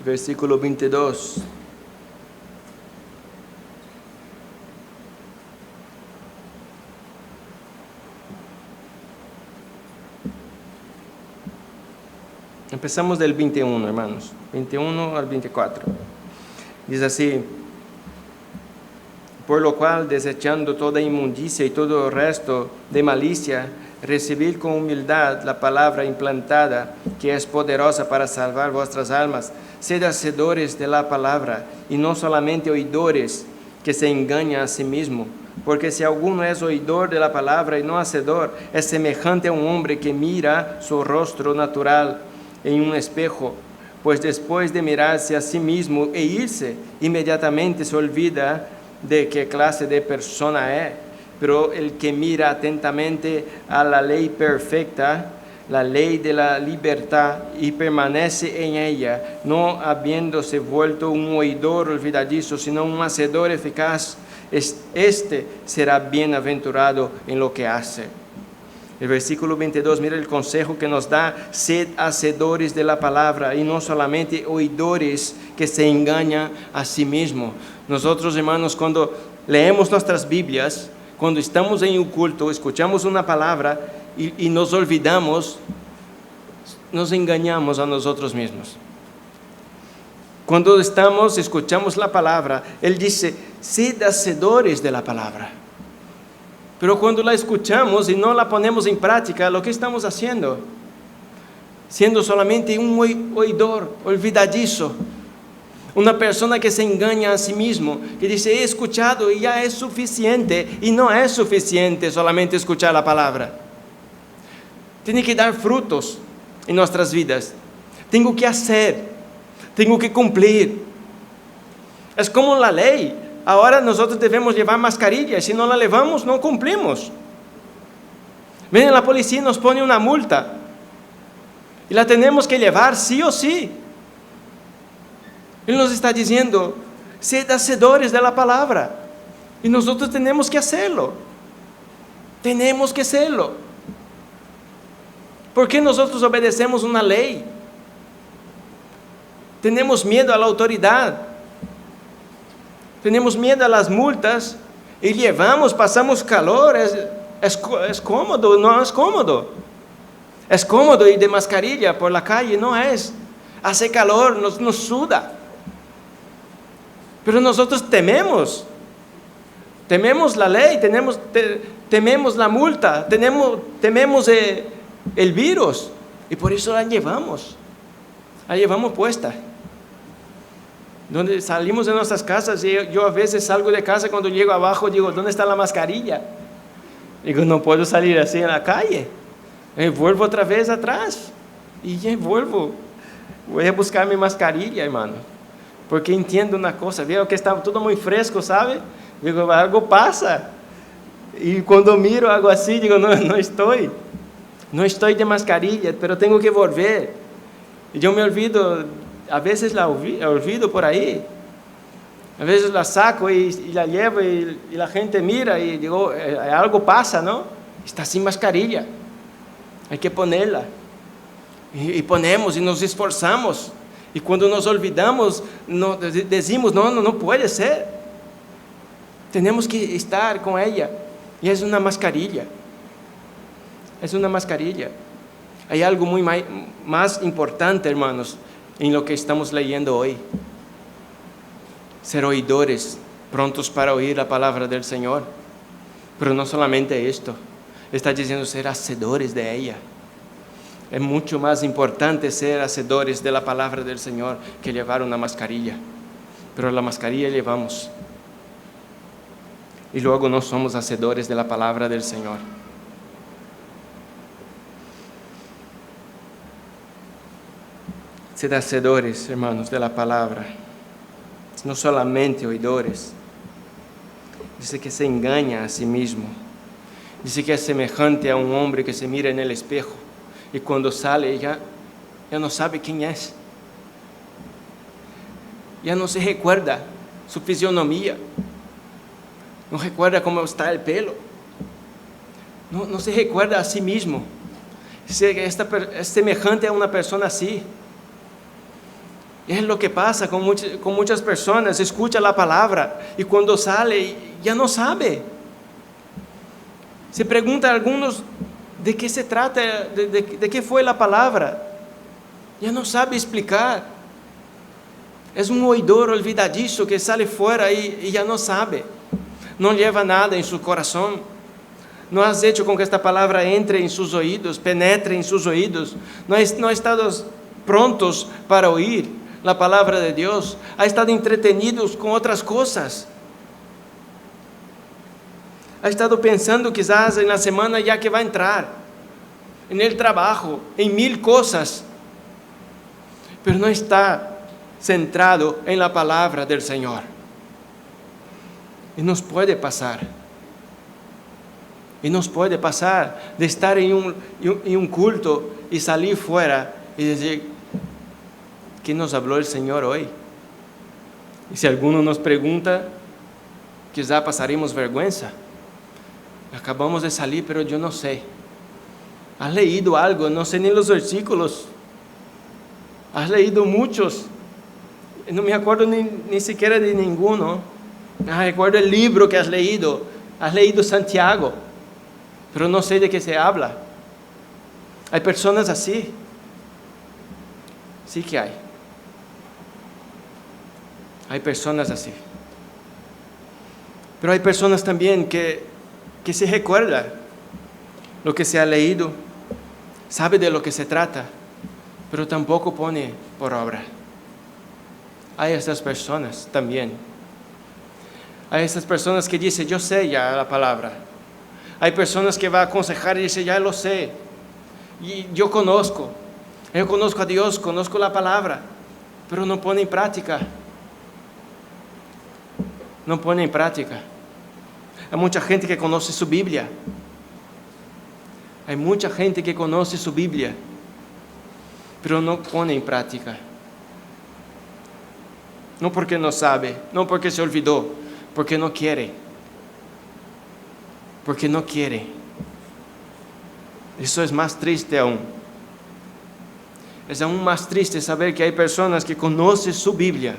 versículo 22. Empezamos del 21, hermanos, 21 al 24. Dice así: por lo cual, desechando toda inmundicia y todo el resto de malicia, recibid con humildad la palabra implantada, que es poderosa para salvar vuestras almas. Sed hacedores de la palabra, y no solamente oidores, que se engaña a sí mismo. Porque si alguno es oidor de la palabra y no hacedor, es semejante a un hombre que mira su rostro natural en un espejo, pues después de mirarse a sí mismo e irse, inmediatamente se olvida de qué clase de persona es. Pero el que mira atentamente a la ley perfecta, la ley de la libertad, y permanece en ella, no habiéndose vuelto un oidor olvidadizo, sino un hacedor eficaz, este será bienaventurado en lo que hace. El versículo 22, mira el consejo que nos da: sed hacedores de la palabra y no solamente oidores que se engañan a sí mismos. Nosotros, hermanos, cuando leemos nuestras Biblias, cuando estamos en un culto, escuchamos una palabra y nos olvidamos, nos engañamos a nosotros mismos. Cuando escuchamos la palabra, Él dice, sed hacedores de la palabra. Pero cuando la escuchamos y no la ponemos en práctica, ¿lo que estamos haciendo? Siendo solamente un oidor olvidadizo. Una persona que se engaña a sí mismo, que dice, he escuchado y ya es suficiente. Y no es suficiente solamente escuchar la palabra. Tiene que dar frutos en nuestras vidas. Tengo que hacer, tengo que cumplir. Es como la ley. Ahora nosotros debemos llevar mascarilla, si no la llevamos, no cumplimos. Viene la policía y nos pone una multa, y la tenemos que llevar sí o sí. Él nos está diciendo, sed hacedores de la palabra, y nosotros tenemos que hacerlo. Tenemos que hacerlo. ¿Por qué nosotros obedecemos una ley? Tenemos miedo a la autoridad. Tenemos miedo a las multas y pasamos calor, es cómodo, no es cómodo. Es cómodo ir de mascarilla por la calle, no es. Hace calor, nos suda. Pero nosotros tememos la ley, tememos la multa, tememos el virus, y por eso la llevamos puesta. Donde salimos de nuestras casas, y yo a veces salgo de casa, cuando llego abajo digo, ¿dónde está la mascarilla? Digo, no puedo salir así en la calle. Vuelvo otra vez atrás y ya vuelvo. Voy a buscar mi mascarilla, hermano, porque entiendo una cosa, veo que está todo muy fresco, ¿sabe? Digo, algo pasa. Y cuando miro algo así, digo, no estoy de mascarilla, pero tengo que volver. Y yo me olvido. A veces la olvido por ahí. A veces la saco y la llevo y la gente mira y digo, algo pasa, ¿no? Está sin mascarilla. Hay que ponerla. Y ponemos y nos esforzamos. Y cuando nos olvidamos, decimos, no puede ser. Tenemos que estar con ella. Y es una mascarilla. Es una mascarilla. Hay algo muy más importante, hermanos, en lo que estamos leyendo hoy. Ser oidores, prontos para oír la palabra del Señor. Pero no solamente esto, Está diciendo ser hacedores de ella. Es mucho más importante ser hacedores de la palabra del Señor que llevar una mascarilla. Pero la mascarilla llevamos. Y luego no somos hacedores de la palabra del Señor. Sed hacedores, hermanos, de la palabra. No solamente oidores. Dice que se engaña a sí mismo. Dice que es semejante a un hombre que se mira en el espejo y cuando sale ya no sabe quién es. Ya no se recuerda su fisionomía. No recuerda cómo está el pelo. No se recuerda a sí mismo. Dice que es semejante a una persona así. Y es lo que pasa con muchas personas. Escucha la palabra y cuando sale ya no sabe. Se pregunta a algunos de qué se trata, de qué fue la palabra. Ya no sabe explicar. Es un oidor olvidadizo que sale fuera y ya no sabe. No lleva nada en su corazón. No has hecho con que esta palabra entre en sus oídos, penetre en sus oídos. No ha estado prontos para oír la palabra de Dios. Ha estado entretenidos con otras cosas. Ha estado pensando quizás en la semana ya que va a entrar, en el trabajo, en 1000 cosas, pero no está centrado en la palabra del Señor. Y nos puede pasar. Y nos puede pasar de estar en un culto y salir fuera y decir, ¿qué nos habló el Señor hoy? Y si alguno nos pregunta, quizá pasaremos vergüenza. Acabamos de salir, pero yo no sé. ¿Has leído algo? No sé ni los versículos. Has leído muchos. No me acuerdo ni siquiera de ninguno. Recuerdo el libro que has leído. Has leído Santiago, pero no sé de qué se habla. Hay personas así. Sí que hay. Hay personas así. Pero hay personas también que se recuerda lo que se ha leído, sabe de lo que se trata, pero tampoco pone por obra. Hay estas personas también. Hay estas personas que dicen, yo sé ya la palabra. Hay personas que va a aconsejar y dicen, ya lo sé. Y yo conozco a Dios, conozco la palabra, pero no pone en práctica. No pone en práctica. Hay mucha gente que conoce su Biblia. Hay mucha gente que conoce su Biblia, pero no pone en práctica. No porque no sabe, no porque se olvidó, porque no quiere. Porque no quiere. Eso es más triste aún. Es aún más triste saber que hay personas que conocen su Biblia,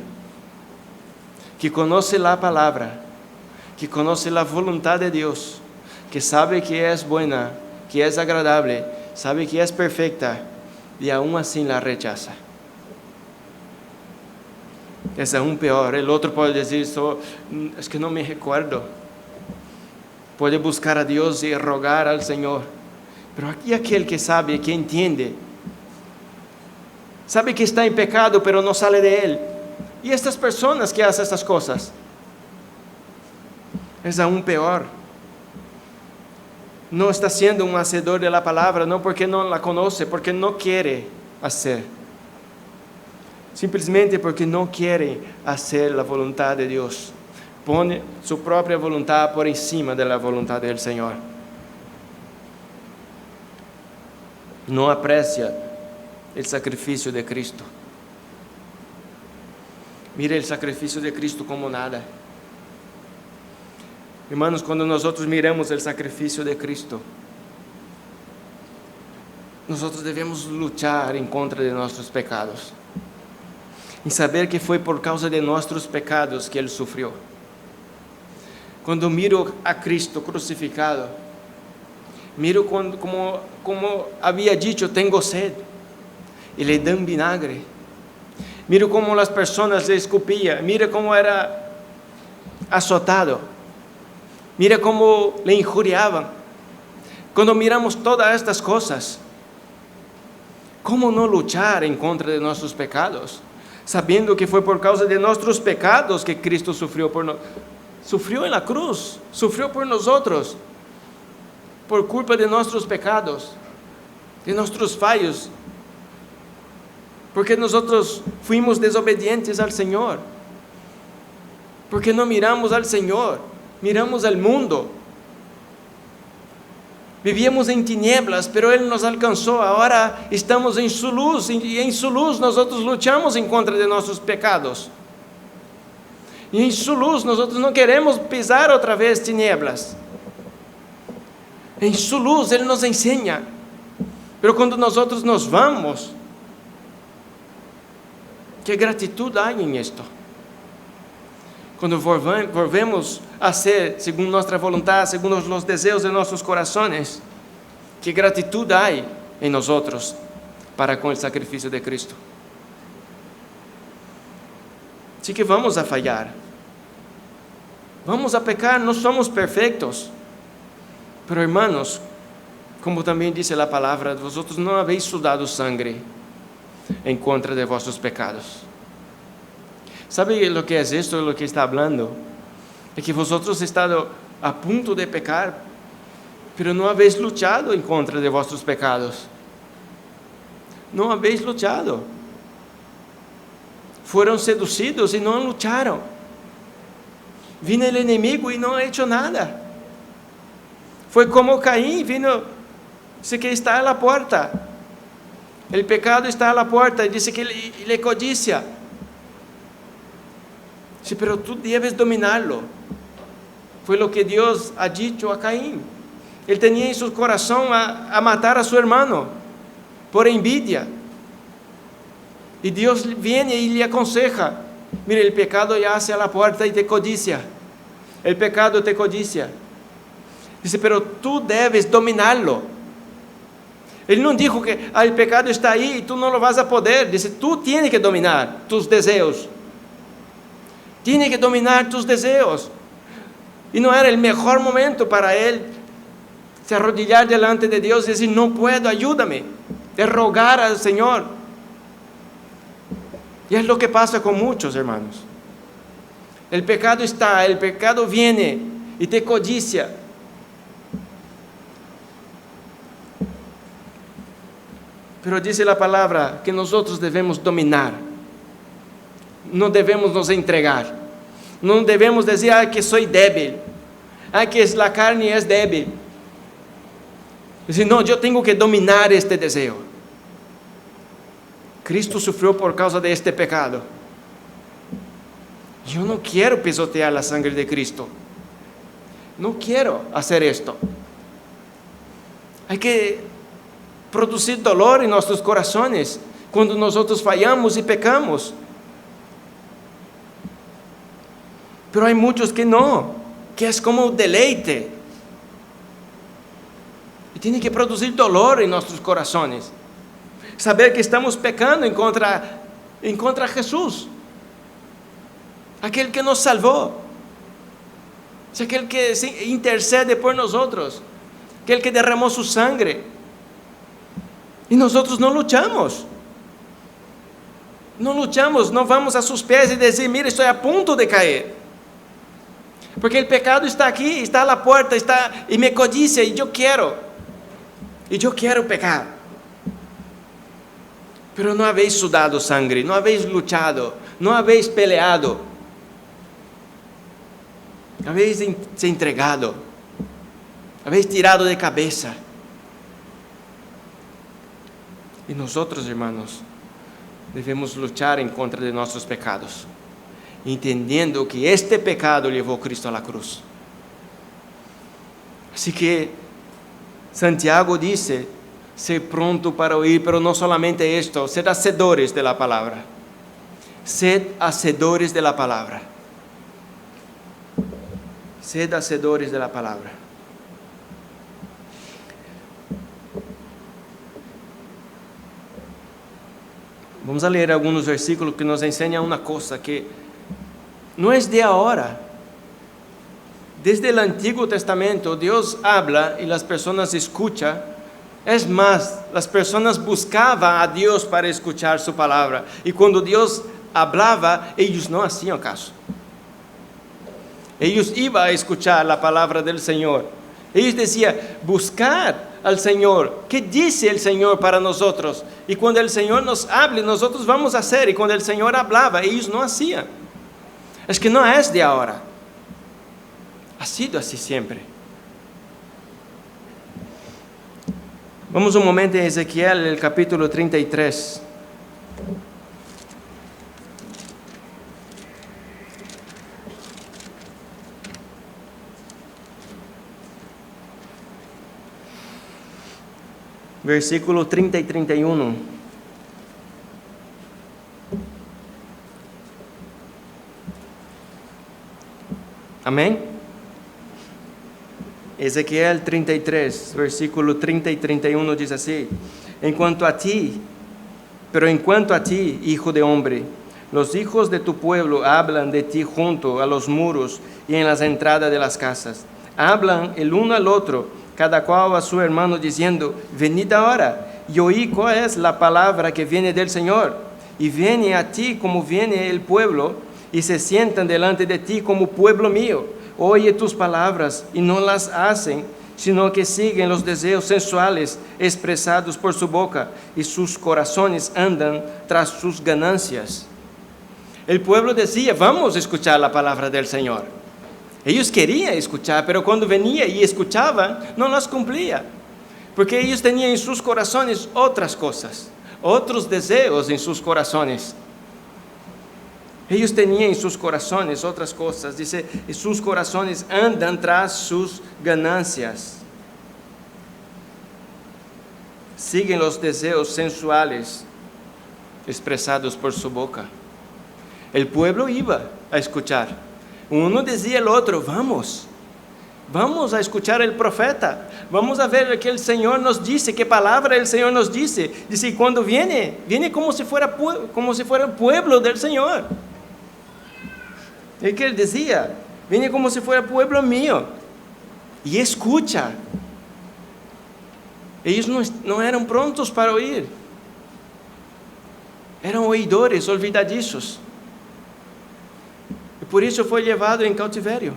que conocen la palabra, que conoce la voluntad de Dios, que sabe que es buena, que es agradable, sabe que es perfecta, y aún así la rechaza. Es aún peor. El otro puede decir, es que no me recuerdo. Puede buscar a Dios y rogar al Señor. Pero aquí aquel que sabe, que entiende, sabe que está en pecado, pero no sale de él. Y estas personas que hacen estas cosas, es aún peor. No está siendo un hacedor de la palabra, no porque no la conoce, porque no quiere hacer. Simplesmente porque no quiere hacer la voluntad de Dios. Pone su propia voluntad por encima de la voluntad del Señor. No aprecia el sacrificio de Cristo. Mire el sacrificio de Cristo como nada. Hermanos, cuando nosotros miramos el sacrificio de Cristo, nosotros debemos luchar en contra de nuestros pecados. Y saber que fue por causa de nuestros pecados que Él sufrió. Cuando miro a Cristo crucificado, miro como había dicho, tengo sed, y le dan vinagre. Miro cómo las personas le escupían, mira cómo era azotado, mira cómo le injuriaban, cuando miramos todas estas cosas, ¿cómo no luchar en contra de nuestros pecados? Sabiendo que fue por causa de nuestros pecados que Cristo sufrió sufrió en la cruz, sufrió por nosotros, por culpa de nuestros pecados, de nuestros fallos, porque nosotros fuimos desobedientes al Señor, porque no miramos al Señor, miramos al mundo. Vivíamos en tinieblas, pero Él nos alcanzó. Ahora estamos en su luz, y en su luz nosotros luchamos en contra de nuestros pecados. Y en su luz nosotros no queremos pisar otra vez tinieblas. En su luz Él nos enseña. Pero cuando nosotros nos vamos, ¿qué gratitud hay en esto? Cuando volvemos a ser según nuestra voluntad, según los deseos de nuestros corazones, ¿qué gratitud hay en nosotros para con el sacrificio de Cristo? Así que vamos a fallar, vamos a pecar, no somos perfectos, pero hermanos, como también dice la palabra, vosotros no habéis sudado sangre en contra de vuestros pecados. ¿Sabe lo que es esto, lo que está hablando? Es que vosotros estado a punto de pecar, pero no habéis luchado en contra de vuestros pecados. No habéis luchado. Fueron seducidos y no lucharon. Vino el enemigo y no ha hecho nada. Fue como Caín, vino, dice que está a la puerta. El pecado está a la puerta y dice que le codicia. Sí, pero tú debes dominarlo. Fue lo que Dios ha dicho a Caín. Él tenía en su corazón a matar a su hermano por envidia. Y Dios viene y le aconseja: mire, el pecado ya hace a la puerta y te codicia. El pecado te codicia. Dice, pero tú debes dominarlo. Él no dijo que el pecado está ahí y tú no lo vas a poder. Dice, tú tienes que dominar tus deseos. Tienes que dominar tus deseos. Y no era el mejor momento para él se arrodillar delante de Dios y decir, no puedo, ayúdame, de rogar al Señor. Y es lo que pasa con muchos hermanos. El pecado está, el pecado viene y te codicia. Pero dice la palabra que nosotros debemos dominar. No debemos nos entregar. No debemos decir, que soy débil. Que la carne es débil. Decir, no, yo tengo que dominar este deseo. Cristo sufrió por causa de este pecado. Yo no quiero pisotear la sangre de Cristo. No quiero hacer esto. Hay que producir dolor en nuestros corazones cuando nosotros fallamos y pecamos. Pero hay muchos que no, que es como un deleite. Y tiene que producir dolor en nuestros corazones. Saber que estamos pecando en contra de Jesús. Aquel que nos salvó. Es aquel que intercede por nosotros. Aquel que derramó su sangre. Y nosotros no luchamos. No luchamos, no vamos a sus pies y decir, mire, estoy a punto de caer. Porque el pecado está aquí, está a la puerta, está y me codicia y yo quiero pecar. Pero no habéis sudado sangre, no habéis luchado, no habéis peleado. Habéis se entregado, habéis tirado de cabeza. Y nosotros, hermanos, debemos luchar en contra de nuestros pecados, entendiendo que este pecado llevó Cristo a la cruz. Así que Santiago dice, sed pronto para oír, pero no solamente esto, sed hacedores de la palabra. Sed hacedores de la palabra. Sed hacedores de la palabra. Vamos a leer algunos versículos que nos enseñan una cosa que no es de ahora. Desde el Antiguo Testamento Dios habla y las personas escuchan. Es más, las personas buscaban a Dios para escuchar su palabra. Y cuando Dios hablaba, ellos no hacían caso. Ellos iban a escuchar la palabra del Señor. Ellos decían, buscad al Señor. ¿Qué dice el Señor para nosotros? Y cuando el Señor nos hable, nosotros vamos a hacer. Y cuando el Señor hablaba, ellos no hacían. Es que no es de ahora. Ha sido así siempre. Vamos un momento a Ezequiel, el capítulo 33. Versículo 30 y 31. Amén. Ezequiel 33, versículo 30 y 31 dice así: en cuanto a ti, hijo de hombre, los hijos de tu pueblo hablan de ti junto a los muros y en las entradas de las casas. Hablan el uno al otro, cada cual a su hermano, diciendo: venid ahora y oí cuál es la palabra que viene del Señor. Y viene a ti como viene el pueblo, y se sientan delante de ti como pueblo mío. Oye tus palabras y no las hacen, sino que siguen los deseos sensuales expresados por su boca, y sus corazones andan tras sus ganancias. El pueblo decía: vamos a escuchar la palabra del Señor. Ellos querían escuchar, pero cuando venía y escuchaban, no las cumplía, porque ellos tenían en sus corazones otras cosas, otros deseos en sus corazones. Ellos tenían en sus corazones otras cosas. Dice, y sus corazones andan tras sus ganancias. Siguen los deseos sensuales expresados por su boca. El pueblo iba a escuchar. Uno decía al otro: vamos a escuchar el profeta. Vamos a ver lo que el Señor nos dice, qué palabra el Señor nos dice. Dice, y cuando viene como si fuera el pueblo del Señor. Es que él decía: viene como si fuera pueblo mío. Y escucha. Ellos no eran prontos para oír. Eran oidores olvidadizos. Y por eso fue llevado en cautiverio.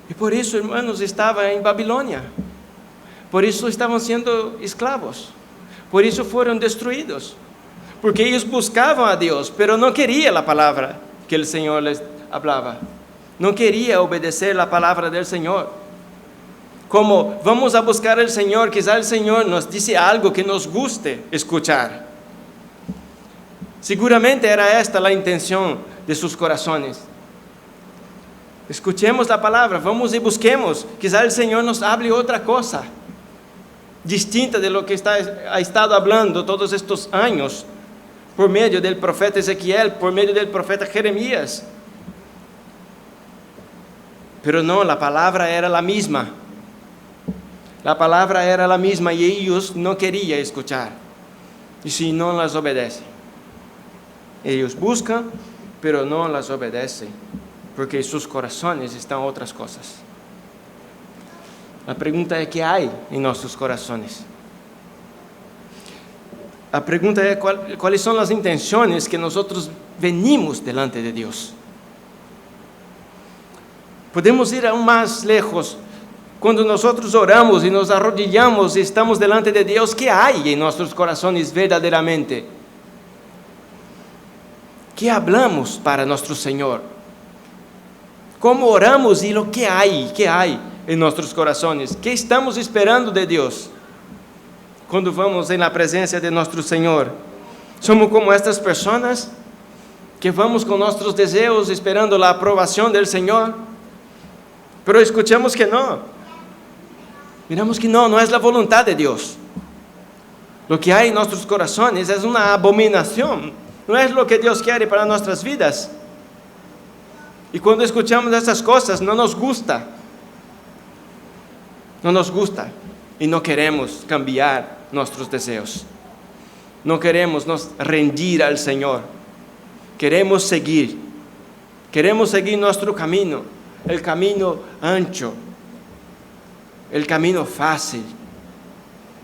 Y por eso, hermanos, estaba en Babilonia. Por eso estaban siendo esclavos. Por eso fueron destruidos. Porque ellos buscaban a Dios, pero no querían la palabra que el Señor les hablaba. No quería obedecer la palabra del Señor. Como vamos a buscar al Señor, quizá el Señor nos dice algo que nos guste escuchar. Seguramente era esta la intención de sus corazones. Escuchemos la palabra, vamos y busquemos. Quizá el Señor nos hable otra cosa, distinta de lo que ha estado hablando todos estos años, por medio del profeta Ezequiel, por medio del profeta Jeremías. Pero no, la palabra era la misma. La palabra era la misma y ellos no querían escuchar. Y si no las obedecen. Ellos buscan, pero no las obedecen, porque en sus corazones están otras cosas. La pregunta es: ¿qué hay en nuestros corazones? La pregunta es: ¿cuáles son las intenciones que nosotros venimos delante de Dios? Podemos ir aún más lejos. Cuando nosotros oramos y nos arrodillamos y estamos delante de Dios, ¿qué hay en nuestros corazones verdaderamente? ¿Qué hablamos para nuestro Señor? ¿Cómo oramos y lo que hay en nuestros corazones? ¿Qué estamos esperando de Dios cuando vamos en la presencia de nuestro Señor? ¿Somos como estas personas que vamos con nuestros deseos esperando la aprobación del Señor? Pero escuchamos que no. Miramos que no es la voluntad de Dios. Lo que hay en nuestros corazones es una abominación. No es lo que Dios quiere para nuestras vidas. Y cuando escuchamos estas cosas, no nos gusta. No nos gusta. Y no queremos cambiar nuestros deseos. No queremos nos rendir al Señor. Queremos seguir nuestro camino. el camino ancho, el camino fácil,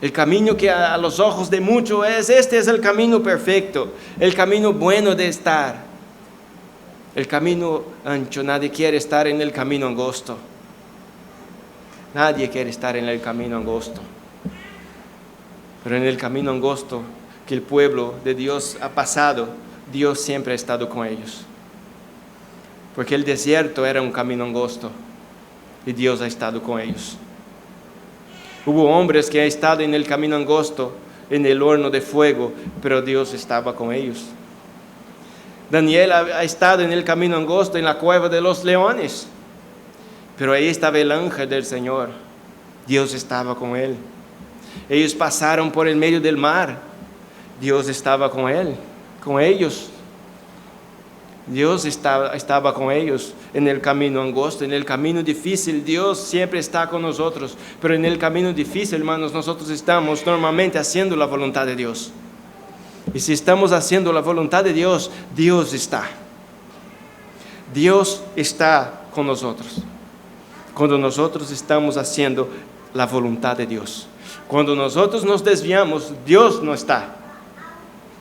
el camino que a los ojos de muchos este es el camino perfecto, el camino bueno de estar. El camino ancho, nadie quiere estar en el camino angosto. Nadie quiere estar en el camino angosto. Pero en el camino angosto que el pueblo de Dios ha pasado, Dios siempre ha estado con ellos. Porque el desierto era un camino angosto y Dios ha estado con ellos. Hubo hombres que han estado en el camino angosto, en el horno de fuego, pero Dios estaba con ellos. Daniel ha estado en el camino angosto, en la cueva de los leones, pero ahí estaba el ángel del Señor. Dios estaba con él. Ellos pasaron por el medio del mar. Dios estaba con él, con ellos. Dios estaba con ellos en el camino angosto, en el camino difícil. Dios siempre está con nosotros, pero en el camino difícil, hermanos, nosotros estamos normalmente haciendo la voluntad de Dios. Y si estamos haciendo la voluntad de Dios, Dios está. Dios está con nosotros. Cuando nosotros estamos haciendo la voluntad de Dios. Cuando nosotros nos desviamos, Dios no está.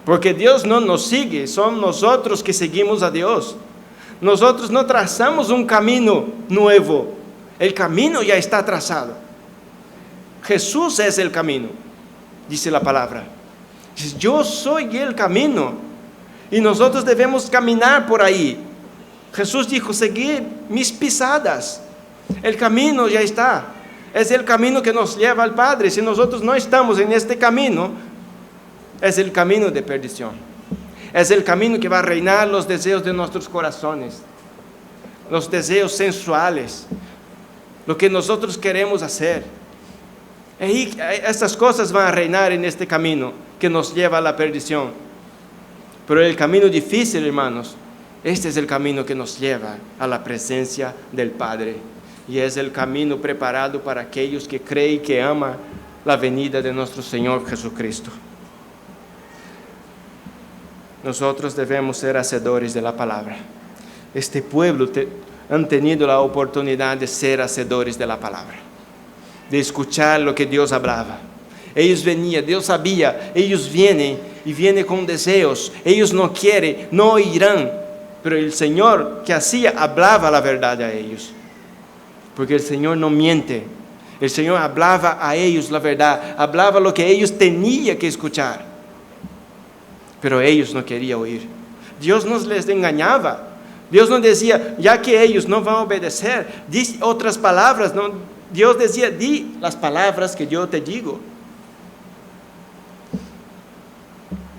Porque Dios no nos sigue, son nosotros que seguimos a Dios. Nosotros no trazamos un camino nuevo, el camino ya está trazado. Jesús es el camino, dice la palabra. Dice, yo soy el camino y nosotros debemos caminar por ahí. Jesús dijo, seguid mis pisadas. El camino ya está, es el camino que nos lleva al Padre. Si nosotros no estamos en este camino, es el camino de perdición. Es el camino que va a reinar los deseos de nuestros corazones, los deseos sensuales, lo que nosotros queremos hacer. Y estas cosas van a reinar en este camino que nos lleva a la perdición. Pero el camino difícil, hermanos, este es el camino que nos lleva a la presencia del Padre. Y es el camino preparado para aquellos que creen y que aman la venida de nuestro Señor Jesucristo. Nosotros debemos ser hacedores de la palabra. Este pueblo han tenido la oportunidad de ser hacedores de la palabra, de escuchar lo que Dios hablaba. Ellos venían, Dios sabía, ellos vienen con deseos, ellos no quieren, no irán, pero el Señor que hacía, hablaba la verdad a ellos, porque el Señor no miente. El Señor hablaba a ellos la verdad, hablaba lo que ellos tenían que escuchar. Pero ellos no querían oír. Dios no les engañaba. Dios no decía, ya que ellos no van a obedecer, di otras palabras. No, Dios decía, di las palabras que yo te digo.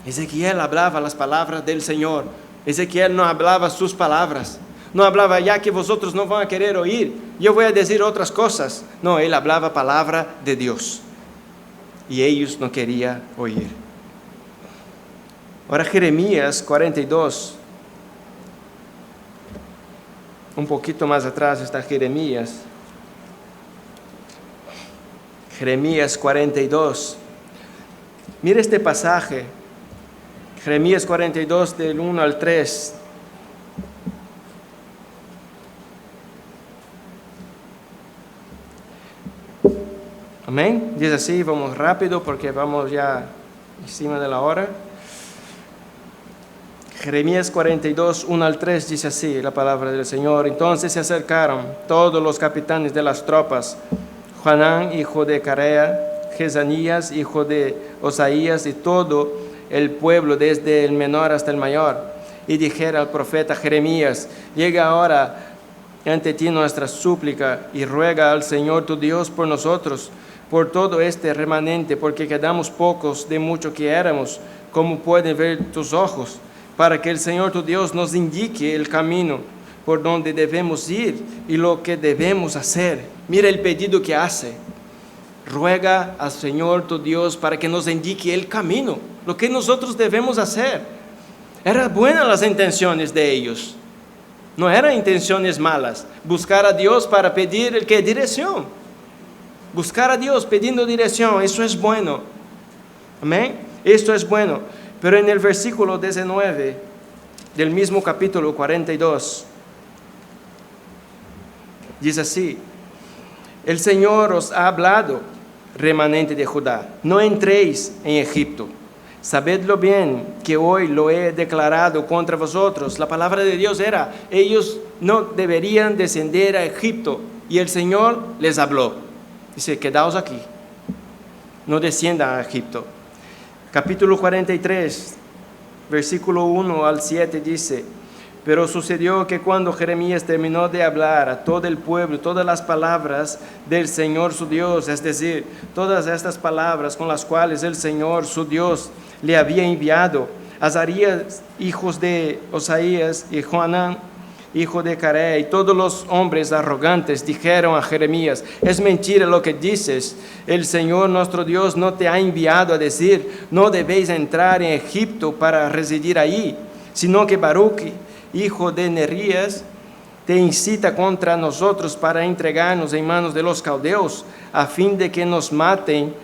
Ezequiel hablaba las palabras del Señor. Ezequiel no hablaba sus palabras. No hablaba, ya que vosotros no van a querer oír, yo voy a decir otras cosas. No, él hablaba palabra de Dios. Y ellos no querían oír. Ahora Jeremías 42, un poquito más atrás está Jeremías. Jeremías 42. Mira este pasaje. Jeremías 42 del 1 al 3. Amén. Dice así, vamos rápido porque vamos ya encima de la hora. Jeremías 42, 1 al 3 dice así la palabra del Señor. Entonces se acercaron todos los capitanes de las tropas, Johanán, hijo de Carea, Jezanías, hijo de Osaías, y todo el pueblo, desde el menor hasta el mayor, y dijera al profeta Jeremías, llega ahora ante ti nuestra súplica, y ruega al Señor tu Dios por nosotros, por todo este remanente, porque quedamos pocos de mucho que éramos, como pueden ver tus ojos, para que el Señor tu Dios nos indique el camino por donde debemos ir y lo que debemos hacer. Mira el pedido que hace. Ruega al Señor tu Dios para que nos indique el camino, lo que nosotros debemos hacer. Eran buenas las intenciones de ellos. No eran intenciones malas. Buscar a Dios para pedir el que dirección. Buscar a Dios pidiendo dirección, eso es bueno. Amén. Esto es bueno. Pero en el versículo 19 del mismo capítulo 42, Dice así: el Señor os ha hablado, remanente de Judá, no entréis en Egipto. Sabedlo bien, que hoy lo he declarado contra vosotros. La palabra de Dios era, ellos no deberían descender a Egipto. Y el Señor les habló. Dice, quedaos aquí, no desciendan a Egipto. Capítulo 43, versículo 1 al 7 dice: pero sucedió que cuando Jeremías terminó de hablar a todo el pueblo, todas las palabras del Señor su Dios, es decir, todas estas palabras con las cuales el Señor su Dios le había enviado, Azarías, hijos de Osaías, y Johanán, hijo de Carea, y todos los hombres arrogantes dijeron a Jeremías: es mentira lo que dices, el Señor nuestro Dios no te ha enviado a decir, no debéis entrar en Egipto para residir ahí, sino que Baruch, hijo de Nerías, te incita contra nosotros para entregarnos en manos de los caldeos, a fin de que nos maten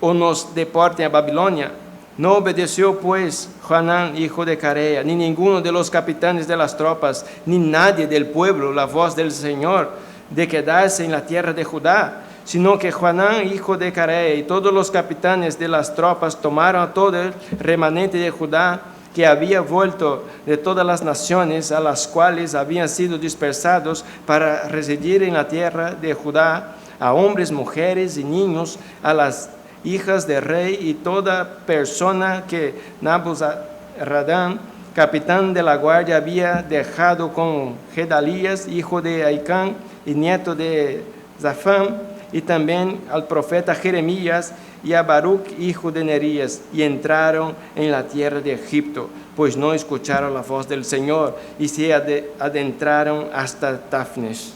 o nos deporten a Babilonia. No obedeció pues Johanán, hijo de Carea, ni ninguno de los capitanes de las tropas, ni nadie del pueblo, la voz del Señor, de quedarse en la tierra de Judá, sino que Johanán, hijo de Carea, y todos los capitanes de las tropas tomaron a todo el remanente de Judá, que había vuelto de todas las naciones a las cuales habían sido dispersados para residir en la tierra de Judá, a hombres, mujeres y niños, a las hijas del rey y toda persona que Nabuzaradán, capitán de la guardia, había dejado con Gedalías, hijo de Ahicam y nieto de Zafán, y también al profeta Jeremías y a Baruch, hijo de Nerías, y entraron en la tierra de Egipto, pues no escucharon la voz del Señor, y se adentraron hasta Tafnes.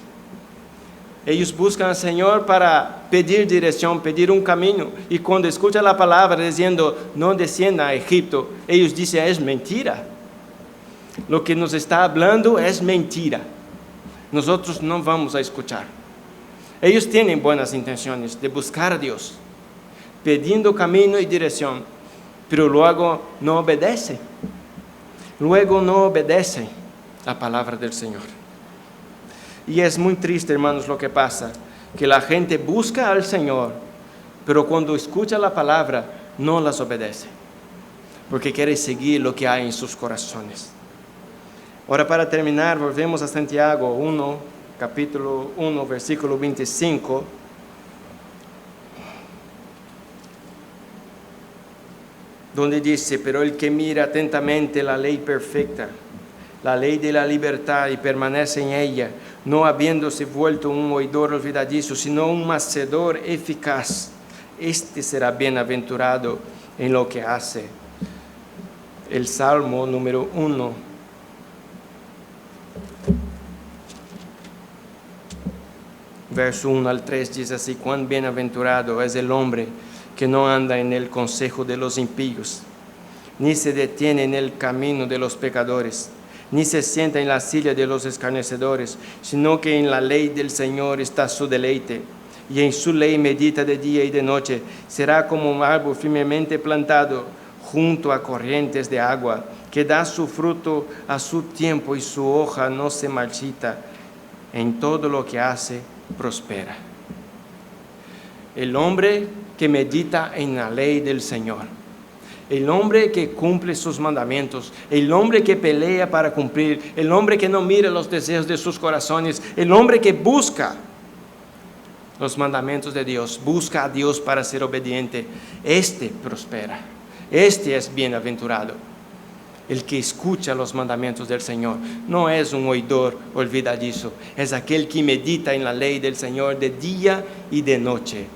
Ellos buscan al Señor para pedir dirección, pedir un camino, y cuando escuchan la palabra diciendo, no descienda a Egipto, ellos dicen, es mentira. Lo que nos está hablando es mentira. Nosotros no vamos a escuchar. Ellos tienen buenas intenciones de buscar a Dios, pidiendo camino y dirección, pero luego no obedecen. Luego no obedecen la palabra del Señor. Y es muy triste, hermanos, lo que pasa, que la gente busca al Señor, pero cuando escucha la palabra, no las obedece, porque quiere seguir lo que hay en sus corazones. Ahora, para terminar, volvemos a Santiago 1, capítulo 1, versículo 25. Donde dice, pero el que mira atentamente la ley perfecta, la ley de la libertad, y permanece en ella, no habiéndose vuelto un oidor olvidadizo, sino un hacedor eficaz, este será bienaventurado en lo que hace. El Salmo número 1. Verso 1 al 3 dice así: cuán bienaventurado es el hombre que no anda en el consejo de los impíos, ni se detiene en el camino de los pecadores, ni se sienta en la silla de los escarnecedores, sino que en la ley del Señor está su deleite, y en su ley medita de día y de noche. Será como un árbol firmemente plantado junto a corrientes de agua, que da su fruto a su tiempo y su hoja no se marchita. En todo lo que hace, prospera. El hombre que medita en la ley del Señor, el hombre que cumple sus mandamientos, el hombre que pelea para cumplir, el hombre que no mira los deseos de sus corazones, el hombre que busca los mandamientos de Dios, busca a Dios para ser obediente, este prospera, este es bienaventurado. El que escucha los mandamientos del Señor no es un oidor olvidadizo, es aquel que medita en la ley del Señor de día y de noche.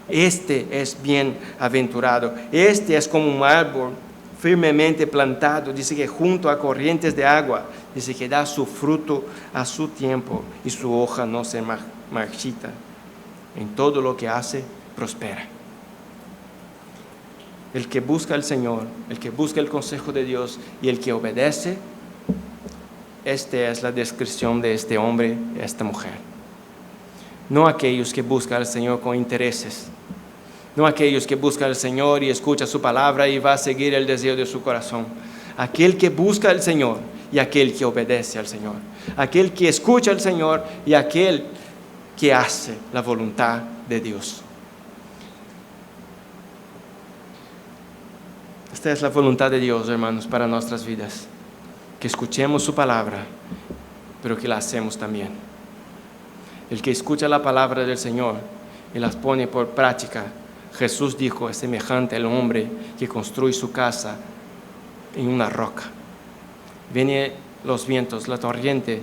Este es bienaventurado. Este es como un árbol firmemente plantado, dice que junto a corrientes de agua, dice que da su fruto a su tiempo y su hoja no se marchita. En todo lo que hace, prospera. El que busca al Señor, el que busca el consejo de Dios y el que obedece, esta es la descripción de este hombre, esta mujer. No aquellos que buscan al Señor con intereses, no aquellos que buscan al Señor y escucha su palabra y va a seguir el deseo de su corazón. Aquel que busca al Señor y aquel que obedece al Señor. Aquel que escucha al Señor y aquel que hace la voluntad de Dios. Esta es la voluntad de Dios, hermanos, para nuestras vidas. Que escuchemos su palabra, pero que la hacemos también. El que escucha la palabra del Señor y las pone por práctica, Jesús dijo, es semejante al hombre que construye su casa en una roca. Vienen los vientos, la torrente,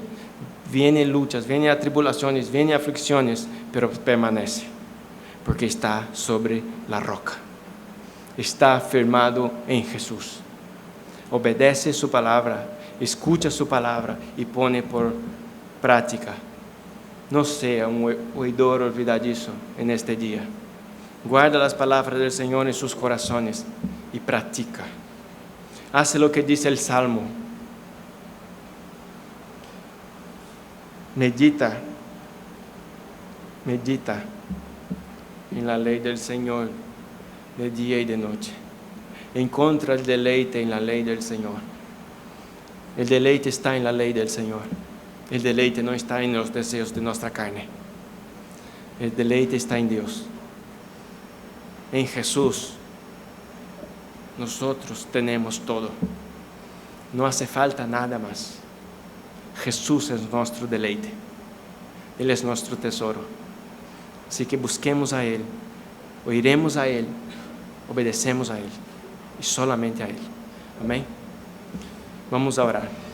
vienen luchas, vienen atribulaciones, vienen aflicciones, pero permanece, porque está sobre la roca. Está firmado en Jesús. Obedece su palabra, escucha su palabra y pone por práctica. No sea un oidor olvidadizo en este día. Guarda las palabras del Señor en sus corazones y practica. Hace lo que dice el Salmo. Medita en la ley del Señor de día y de noche. Encuentra el deleite en la ley del Señor. El deleite está en la ley del Señor. El deleite no está en los deseos de nuestra carne. El deleite está en Dios. En Jesús nosotros tenemos todo. No hace falta nada más. Jesús es nuestro deleite. Él es nuestro tesoro. Así que busquemos a Él, oiremos a Él, obedecemos a Él y solamente a Él. Amén. Vamos a orar.